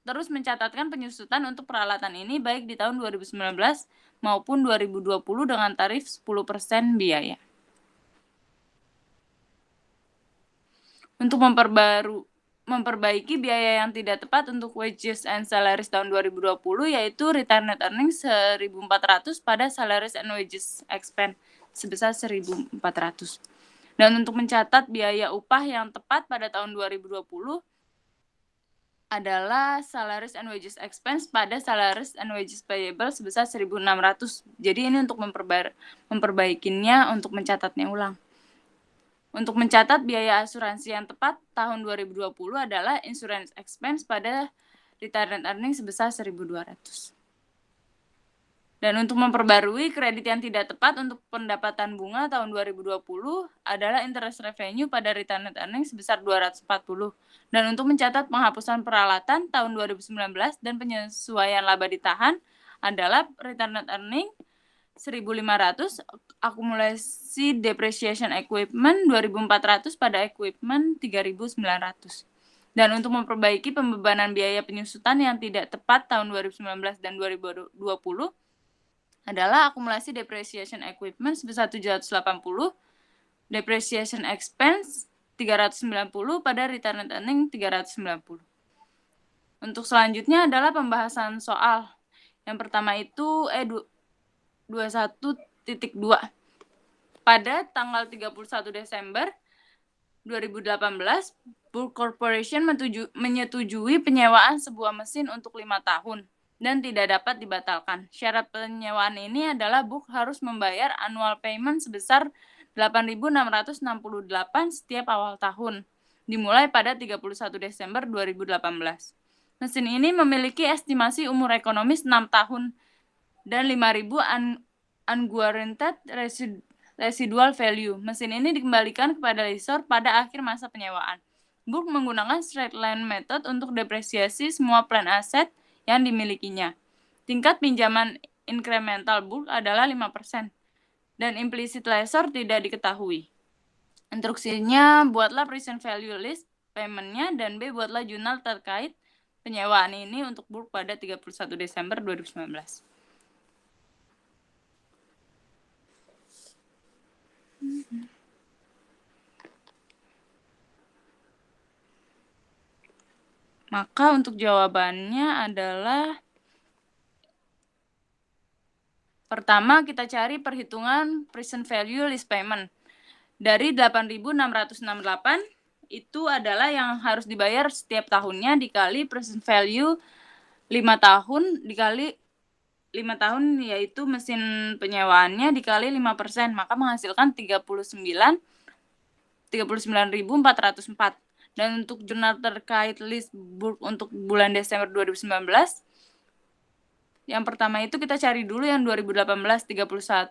terus mencatatkan penyusutan untuk peralatan ini baik di tahun 2019 maupun 2020 dengan tarif 10% biaya. Untuk memperbaiki biaya yang tidak tepat untuk wages and salaries tahun 2020 yaitu return net earnings 1.400 pada salaries and wages expense sebesar 1.400. Dan untuk mencatat biaya upah yang tepat pada tahun 2020 adalah salaries and wages expense pada salaries and wages payable sebesar 1.600. Jadi ini untuk memperbaikinya, untuk mencatatnya ulang. Untuk mencatat biaya asuransi yang tepat tahun 2020 adalah insurance expense pada retirement earnings sebesar 1.200. Dan untuk memperbarui kredit yang tidak tepat untuk pendapatan bunga tahun 2020 adalah interest revenue pada retained earnings sebesar 240. Dan untuk mencatat penghapusan peralatan tahun 2019 dan penyesuaian laba ditahan adalah retained earning 1.500, akumulasi depreciation equipment 2.400 pada equipment 3.900. Dan untuk memperbaiki pembebanan biaya penyusutan yang tidak tepat tahun 2019 dan 2020 adalah akumulasi depreciation equipment sebesar 780, depreciation expense 390 pada retained earning 390. Untuk selanjutnya adalah pembahasan soal. Yang pertama itu 21.2. Pada tanggal 31 Desember 2018, Bulk Corporation menyetujui penyewaan sebuah mesin untuk 5 tahun dan tidak dapat dibatalkan. Syarat penyewaan ini adalah Bulk harus membayar annual payment sebesar 8.668 setiap awal tahun, dimulai pada 31 Desember 2018. Mesin ini memiliki estimasi umur ekonomis 6 tahun dan 5.000 unguaranteed residual value. Mesin ini dikembalikan kepada lessor pada akhir masa penyewaan. Bulk menggunakan straight line method untuk depresiasi semua plan aset yang dimilikinya. Tingkat pinjaman incremental Bulk adalah 5%, dan implicit lessor tidak diketahui. Instruksinya, buatlah present value list payment-nya, dan B, buatlah jurnal terkait penyewaan ini untuk Bulk pada 31 Desember 2019. Maka untuk jawabannya adalah pertama kita cari perhitungan present value list payment. Dari 8.668 itu adalah yang harus dibayar setiap tahunnya dikali present value 5 tahun dikali 5 tahun, yaitu mesin penyewaannya dikali 5%, maka menghasilkan 39.404. Dan untuk jurnal terkait list Bulk untuk bulan Desember 2019, yang pertama itu kita cari dulu yang 2018, 31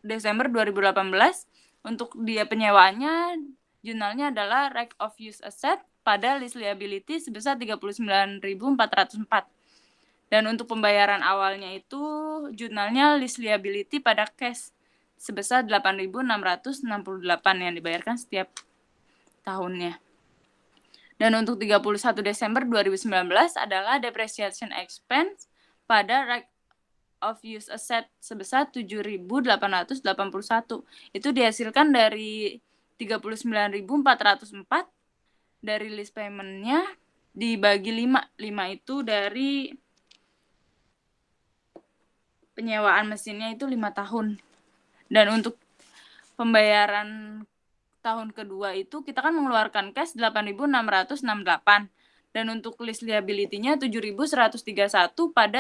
Desember 2018. Untuk dia penyewaannya, jurnalnya adalah right of use asset pada list liability sebesar 39.404. Dan untuk pembayaran awalnya itu, jurnalnya list liability pada cash sebesar 8.668 yang dibayarkan setiap tahunnya. Dan untuk 31 Desember 2019 adalah depreciation expense pada right of use asset sebesar 7.881. Itu dihasilkan dari 39.404 dari list payment-nya dibagi 5. 5 itu dari penyewaan mesinnya itu 5 tahun. Dan untuk pembayaran tahun kedua itu kita kan mengeluarkan cash 8.668 dan untuk list liability-nya 7.131 pada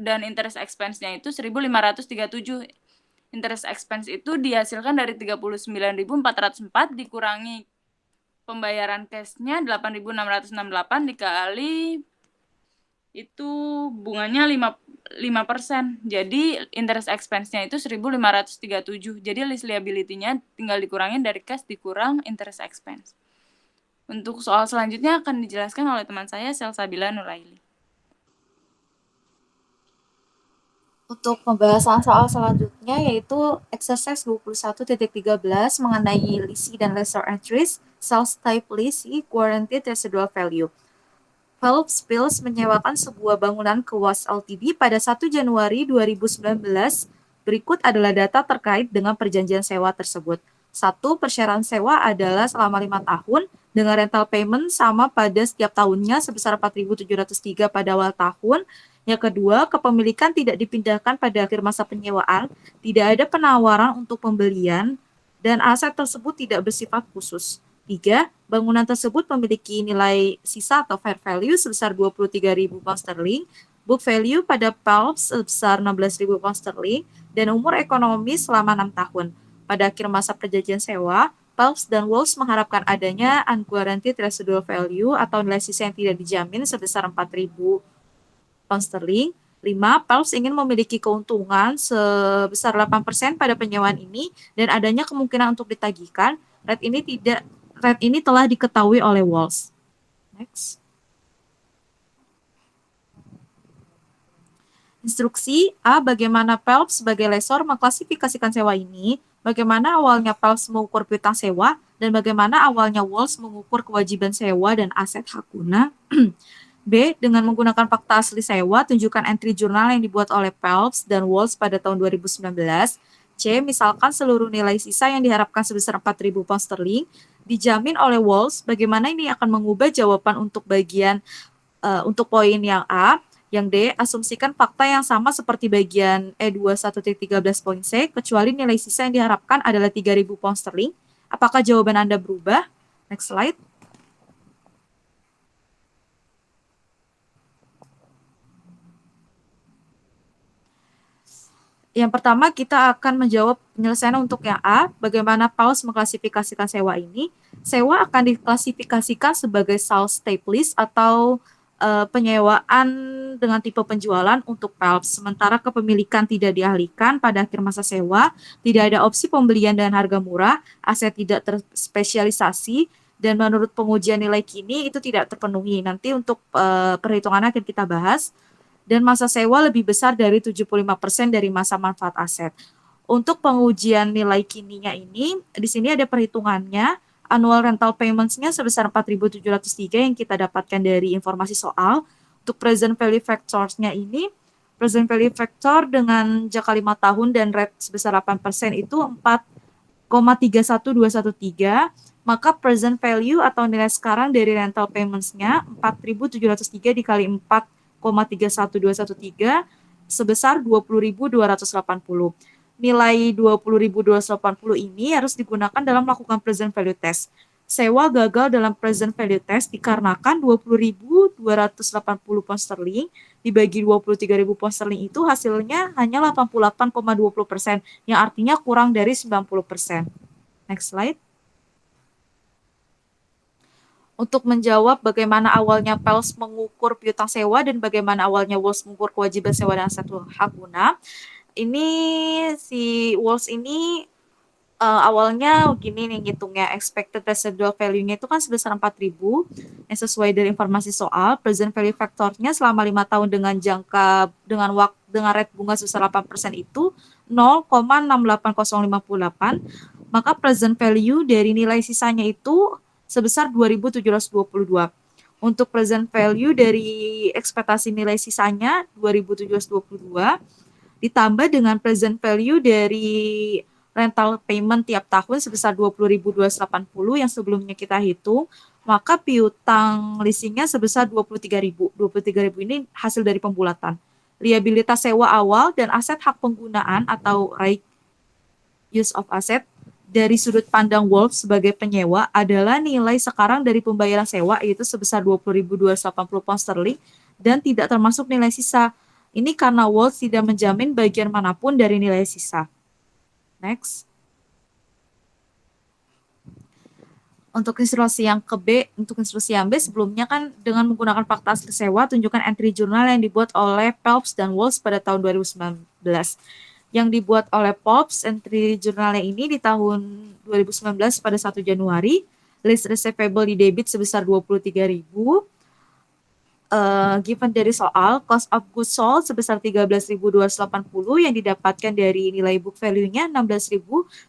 dan interest expense-nya itu 1.537. Interest expense itu dihasilkan dari 39.404 dikurangi pembayaran cash-nya 8.668 dikali itu bunganya 5%. Jadi interest expense-nya itu 1.537. Jadi list liability-nya tinggal dikurangin dari cash dikurang interest expense. Untuk soal selanjutnya akan dijelaskan oleh teman saya Selsabila Nuraili. Untuk pembahasan soal selanjutnya yaitu exercise 21.13 mengenai leasing dan lessor entries, sales type leasing, guaranteed residual value. Phelps Mills menyewakan sebuah bangunan ke WAS Ltd pada 1 Januari 2019. Berikut adalah data terkait dengan perjanjian sewa tersebut. 1. Persyarat sewa adalah selama 5 tahun dengan rental payment sama pada setiap tahunnya sebesar 4.703 pada awal tahun. Yang kedua, kepemilikan tidak dipindahkan pada akhir masa penyewaan, tidak ada penawaran untuk pembelian, dan aset tersebut tidak bersifat khusus. 3. Bangunan tersebut memiliki nilai sisa atau fair value sebesar 23.000 pound sterling, book value pada Phelps sebesar 16.000 pound sterling, dan umur ekonomi selama 6 tahun. Pada akhir masa perjanjian sewa, Phelps dan Walsh mengharapkan adanya unguaranteed residual value atau nilai sisa yang tidak dijamin sebesar 4.000 pound sterling, 5. Phelps ingin memiliki keuntungan sebesar 8% pada penyewaan ini dan adanya kemungkinan untuk ditagihkan. Rate ini telah diketahui oleh Walls. Next. Instruksi A. Bagaimana Phelps sebagai lessor mengklasifikasikan sewa ini, bagaimana awalnya Phelps mengukur piutang sewa, dan bagaimana awalnya Walls mengukur kewajiban sewa dan aset hak guna. B. Dengan menggunakan fakta asli sewa, tunjukkan entry jurnal yang dibuat oleh Phelps dan Walls pada tahun 2019. C. Misalkan seluruh nilai sisa yang diharapkan sebesar 4.000 pound sterling dijamin oleh Walls, bagaimana ini akan mengubah jawaban untuk untuk poin yang A. Yang D, asumsikan fakta yang sama seperti bagian E21.13.C, kecuali nilai sisa yang diharapkan adalah 3.000 pound sterling. Apakah jawaban Anda berubah? Next slide. Yang pertama, kita akan menjawab penyelesaian untuk yang A, bagaimana Phelps mengklasifikasikan sewa ini. Sewa akan diklasifikasikan sebagai sales type lease atau penyewaan dengan tipe penjualan untuk Phelps, sementara kepemilikan tidak dialihkan pada akhir masa sewa, tidak ada opsi pembelian dengan harga murah, aset tidak terspesialisasi, dan menurut pengujian nilai kini itu tidak terpenuhi. Nanti untuk perhitungannya akan kita bahas. Dan masa sewa lebih besar dari 75% dari masa manfaat aset. Untuk pengujian nilai kininya ini, di sini ada perhitungannya. Annual rental payments-nya sebesar 4.703 yang kita dapatkan dari informasi soal. Untuk present value factors-nya ini, present value factor dengan jangka 5 tahun dan rate sebesar 8% itu 4,31213, maka present value atau nilai sekarang dari rental payments-nya 4.703 dikali 4,31213 sebesar 20.280. Nilai 20.280 ini harus digunakan dalam melakukan present value test. Sewa gagal dalam present value test dikarenakan 20.280 pound sterling dibagi 23.000 pound sterling itu hasilnya hanya 88,20%, yang artinya kurang dari 90%. Next slide. Untuk menjawab bagaimana awalnya Phelps mengukur piutang sewa dan bagaimana awalnya Walls mengukur kewajiban sewa dan aset hak guna. Ini si Walls ini awalnya gini nih ngitungnya, expected residual value-nya itu kan sebesar 4.000 yang sesuai dari informasi soal. Present value factor-nya selama 5 tahun dengan dengan rate bunga sebesar 8% itu 0,68058, maka present value dari nilai sisanya itu sebesar 2.722. Untuk present value dari ekspektasi nilai sisanya 2.722 ditambah dengan present value dari rental payment tiap tahun sebesar 20.280 yang sebelumnya kita hitung, maka piutang leasingnya sebesar 23.000. 23.000 ini hasil dari pembulatan. Liabilitas sewa awal dan aset hak penggunaan atau right use of asset dari sudut pandang Walls sebagai penyewa adalah nilai sekarang dari pembayaran sewa, yaitu sebesar 20.280 pound sterling dan tidak termasuk nilai sisa. Ini karena Walls tidak menjamin bagian manapun dari nilai sisa. Next. Untuk instruksi yang B sebelumnya kan dengan menggunakan fakta asli sewa, tunjukkan entry jurnal yang dibuat oleh Phelps dan Walls pada tahun 2019. Yang dibuat oleh Phelps, entry jurnalnya ini di tahun 2019 pada 1 Januari, list receivable di debit sebesar 23.000. Given dari soal, cost of goods sold sebesar 13.280 yang didapatkan dari nilai book value-nya 16.000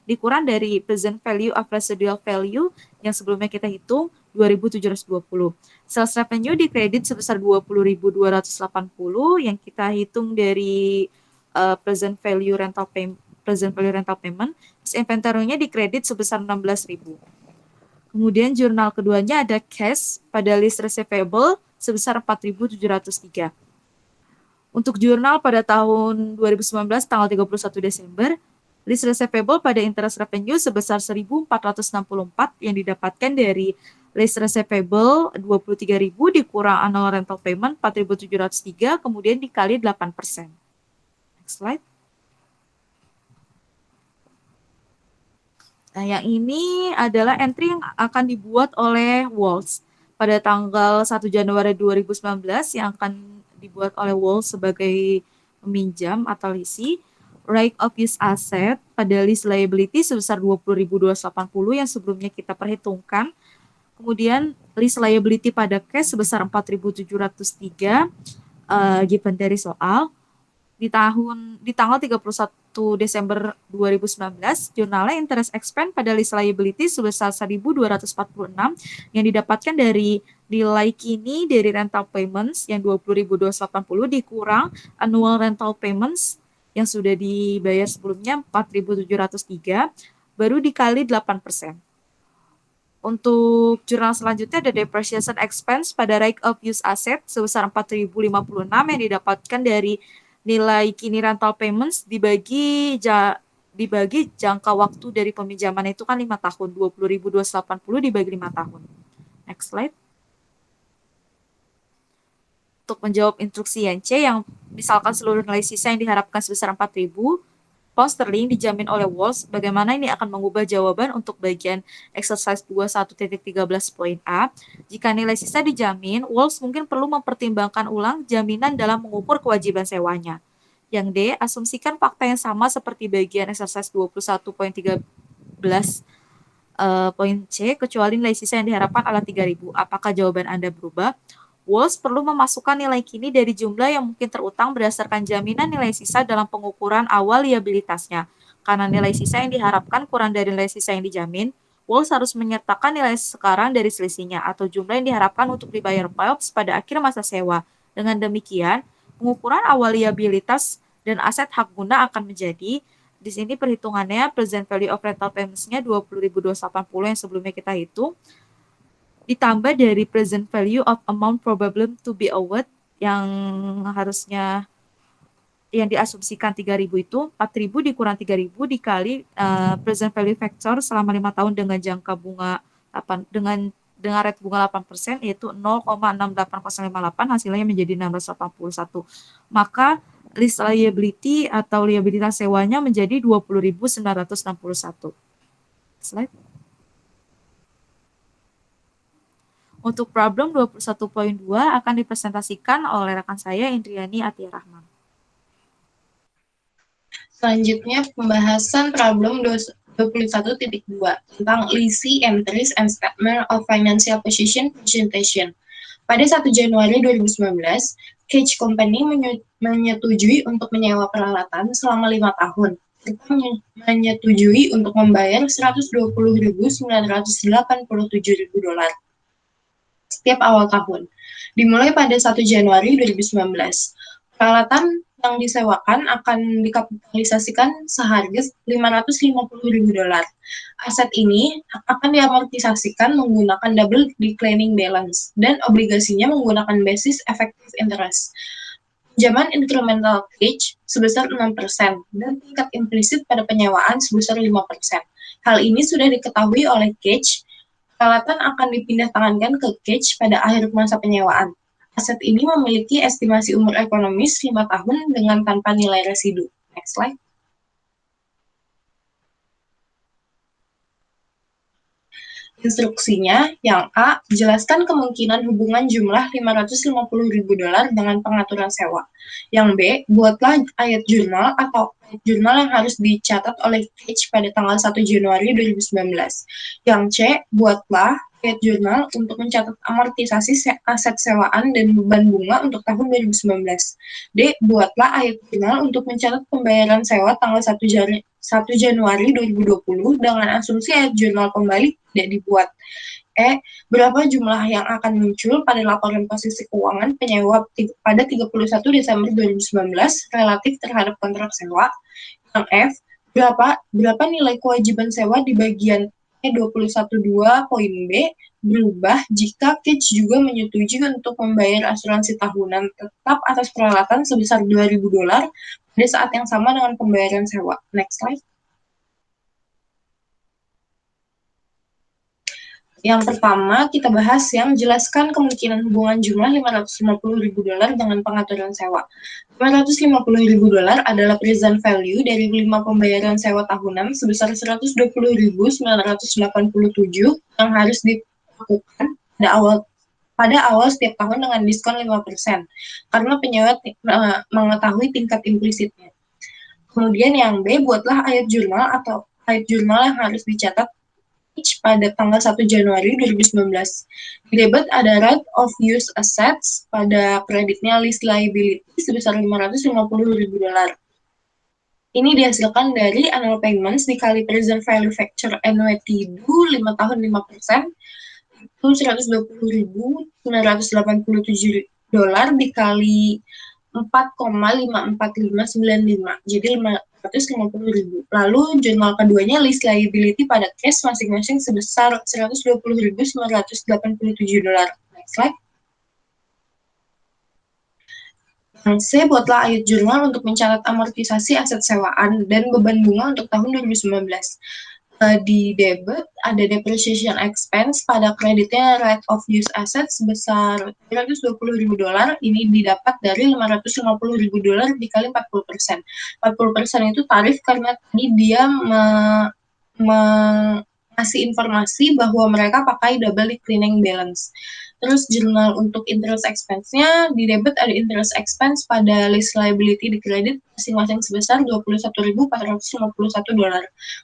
dikurang dari present value of residual value yang sebelumnya kita hitung 2.720. Sales revenue dikredit sebesar 20.280 yang kita hitung dari present value rental payment. Inventory-nya dikredit sebesar 16.000. Kemudian jurnal keduanya ada cash pada list receivable sebesar 4.703. Untuk jurnal pada tahun 2019 tanggal 31 Desember, list receivable pada interest revenue sebesar 1.464 yang didapatkan dari list receivable 23.000 dikurang annual rental payment 4.703 kemudian dikali 8%. Next slide. Nah, yang ini adalah entry yang akan dibuat oleh Walls pada tanggal 1 Januari 2019 yang akan dibuat oleh Walls sebagai peminjam atau lisi. Right of use asset pada lease liability sebesar 20.280 yang sebelumnya kita perhitungkan. Kemudian lease liability pada cash sebesar 4.703 given dari soal. Di tanggal 31 Desember 2019, jurnalnya interest expense pada lease liability sebesar 1.246 yang didapatkan dari nilai kini dari rental payments yang 20.280 dikurang annual rental payments yang sudah dibayar sebelumnya 4.703 baru dikali 8%. Untuk jurnal selanjutnya ada depreciation expense pada right of use asset sebesar 4.056 yang didapatkan dari nilai kini rental payments dibagi jangka waktu dari peminjaman itu kan 5 tahun. 20.280 dibagi 5 tahun. Next slide. Untuk menjawab instruksi yang C yang misalkan seluruh nilai sisa yang diharapkan sebesar 4.000 pound sterling dijamin oleh Walls, bagaimana ini akan mengubah jawaban untuk bagian exercise 21.13.a. Jika nilai sisa dijamin, Walls mungkin perlu mempertimbangkan ulang jaminan dalam mengukur kewajiban sewanya. Yang D, asumsikan fakta yang sama seperti bagian exercise 21.13 poin C, kecuali nilai sisa yang diharapkan adalah 3.000. Apakah jawaban Anda berubah? Walls perlu memasukkan nilai kini dari jumlah yang mungkin terutang berdasarkan jaminan nilai sisa dalam pengukuran awal liabilitasnya. Karena nilai sisa yang diharapkan kurang dari nilai sisa yang dijamin, Walls harus menyertakan nilai sekarang dari selisihnya atau jumlah yang diharapkan untuk dibayar POPs pada akhir masa sewa. Dengan demikian, pengukuran awal liabilitas dan aset hak guna akan menjadi, di sini perhitungannya present value of rental payments-nya 20.280 yang sebelumnya kita hitung, ditambah dari present value of amount probable to be owed yang harusnya yang diasumsikan 3.000 itu 4.000 dikurang 3.000 dikali present value factor selama 5 tahun dengan jangka bunga 8 dengan rate bunga 8% yaitu 0,68058 hasilnya menjadi 681. Maka lease liability atau liabilitas sewanya menjadi 20.961. Slide. Untuk problem 21.2 akan dipresentasikan oleh rekan saya Indriani Atia Rahman. Selanjutnya pembahasan problem 21.2 tentang leasing entries and statement of financial position presentation. Pada 1 Januari 2019, Cage Company menyetujui untuk menyewa peralatan selama 5 tahun. Serta menyetujui untuk membayar $120.987 setiap awal tahun, dimulai pada 1 Januari 2019. Peralatan yang disewakan akan dikapitalisasikan seharga $550.000. Aset ini akan diamortisasikan menggunakan double declining balance dan obligasinya menggunakan basis effective interest. Pinjaman incremental Cage sebesar 6% dan tingkat implisit pada penyewaan sebesar 5%. Hal ini sudah diketahui oleh Cage. Peralatan akan dipindah tangankan ke Cage pada akhir masa penyewaan. Aset ini memiliki estimasi umur ekonomis 5 tahun dengan tanpa nilai residu. Next slide. Instruksinya, yang A, jelaskan kemungkinan hubungan jumlah $550.000 dengan pengaturan sewa. Yang B, buatlah ayat jurnal atau ayat jurnal yang harus dicatat oleh Cage pada tanggal 1 Januari 2019. Yang C, buatlah ayat jurnal untuk mencatat amortisasi aset sewaan dan beban bunga untuk tahun 2019. D, buatlah ayat jurnal untuk mencatat pembayaran sewa tanggal 1 Januari 2020 dengan asumsi ayat jurnal kembali tidak dibuat. E, berapa jumlah yang akan muncul pada laporan posisi keuangan penyewa pada 31 Desember 2019 relatif terhadap kontrak sewa. Yang F, berapa nilai kewajiban sewa di bagian E21.2 poin B berubah jika Cage juga menyetujui untuk membayar asuransi tahunan tetap atas peralatan sebesar $2.000 pada saat yang sama dengan pembayaran sewa. Next slide. Yang pertama, kita bahas yang jelaskan kemungkinan hubungan jumlah $550.000 dengan pengaturan sewa. $550.000 adalah present value dari 5 pembayaran sewa tahunan sebesar $120.987 yang harus dilakukan pada awal pada awal setiap tahun dengan diskon 5%, karena penyewa mengetahui tingkat implisitnya. Kemudian yang B, buatlah ayat jurnal atau ayat jurnal yang harus dicatat pada tanggal 1 Januari 2019. Di debit ada right of use assets, pada kreditnya lease liability sebesar $550.000. Ini dihasilkan dari annual payments dikali present value factor annuity due 5 tahun 5%, itu $120.987 dikali 4,54595, jadi 550.000. Lalu jurnal keduanya list liability pada cash masing-masing sebesar $120.987. Next slide. C, buatlah ayat jurnal untuk mencatat amortisasi aset sewaan dan beban bunga untuk tahun 2019. Di debit ada depreciation expense, pada kreditnya right of use assets sebesar $320.000. Ini didapat dari $550.000 dikali 40%. 40% itu tarif karena tadi dia ngasih informasi bahwa mereka pakai double cleaning balance. Terus jurnal untuk interest expense-nya, di debit ada interest expense pada lease liability di kredit masing-masing sebesar $21.451.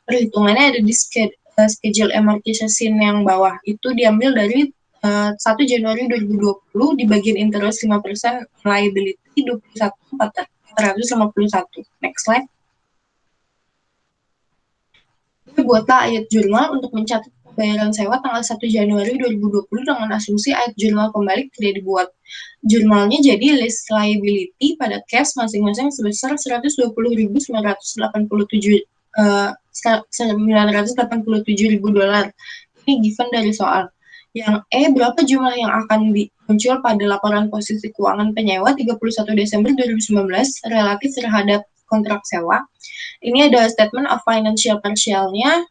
Perhitungannya ada di schedule amortization yang bawah. Itu diambil dari 1 Januari 2020 di bagian interest 5%, liability 21.451. Next slide. Buatlah ayat jurnal untuk mencatat pembayaran sewa tanggal 1 Januari 2020 dengan asumsi ayat jurnal pembalik tidak dibuat. Jurnalnya jadi list liability pada cash masing-masing sebesar $987.000. Ini given dari soal. Yang E, berapa jumlah yang akan muncul pada laporan posisi keuangan penyewa 31 Desember 2019 relatif terhadap kontrak sewa. Ini ada statement of financial partial-nya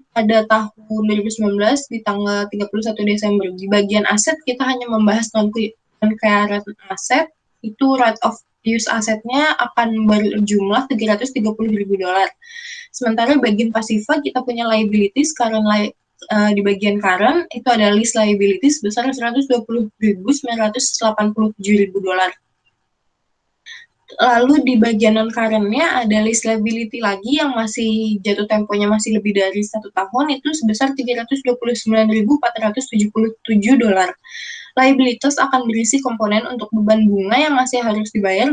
pada tahun 2019 di tanggal 31 Desember. Di bagian aset kita hanya membahas non-current aset, itu right of use asetnya akan berjumlah $330.000. Sementara bagian pasifa kita punya liabilities, di bagian current itu ada lease liabilities sebesar $120.987.000. Lalu di bagian non-current-nya ada lease liability lagi yang masih jatuh temponya masih lebih dari 1 tahun, itu sebesar $329.477. Liabilitas akan berisi komponen untuk beban bunga yang masih harus dibayar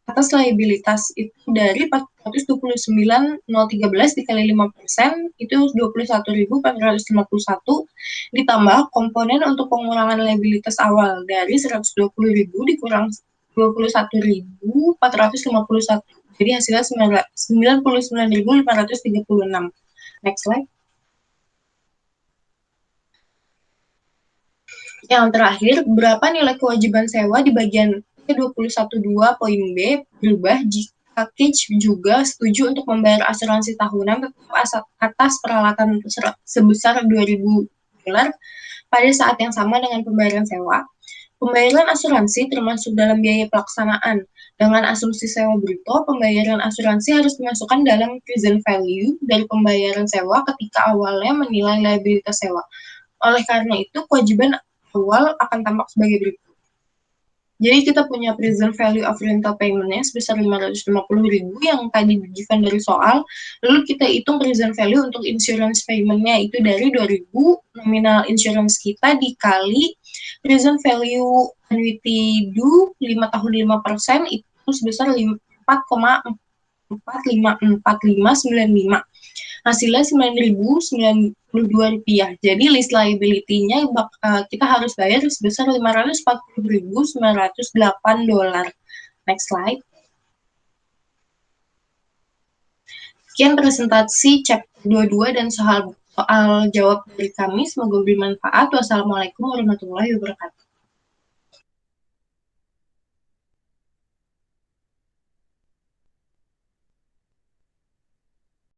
atas liabilitas, itu dari 429.013 dikali 5%, itu 21.451, ditambah komponen untuk pengurangan liabilitas awal dari 120.000 dikurang 21.451. Jadi hasilnya 99.536. Next slide. Yang terakhir, berapa nilai kewajiban sewa di bagian 21.2 poin B berubah jika Cage juga setuju untuk membayar asuransi tahunan tetap atas peralatan sebesar $2.000 pada saat yang sama dengan pembayaran sewa. Pembayaran asuransi termasuk dalam biaya pelaksanaan. Dengan asumsi sewa bruto, pembayaran asuransi harus dimasukkan dalam present value dari pembayaran sewa ketika awalnya menilai liabilitas sewa. Oleh karena itu, kewajiban awal akan tampak sebagai berikut. Jadi kita punya present value of rental payment-nya sebesar $550.000 yang tadi given dari soal. Lalu kita hitung present value untuk insurance payment-nya itu dari 2.000, nominal insurance kita dikali present value annuity due 5 tahun 5%, itu sebesar 4,454.595. Hasilnya $9.092. Jadi list liability-nya kita harus bayar sebesar $540.908. Next slide. Sekian presentasi chapter 22 dan soal jawab dari kami. Semoga bermanfaat. Wassalamualaikum warahmatullahi wabarakatuh.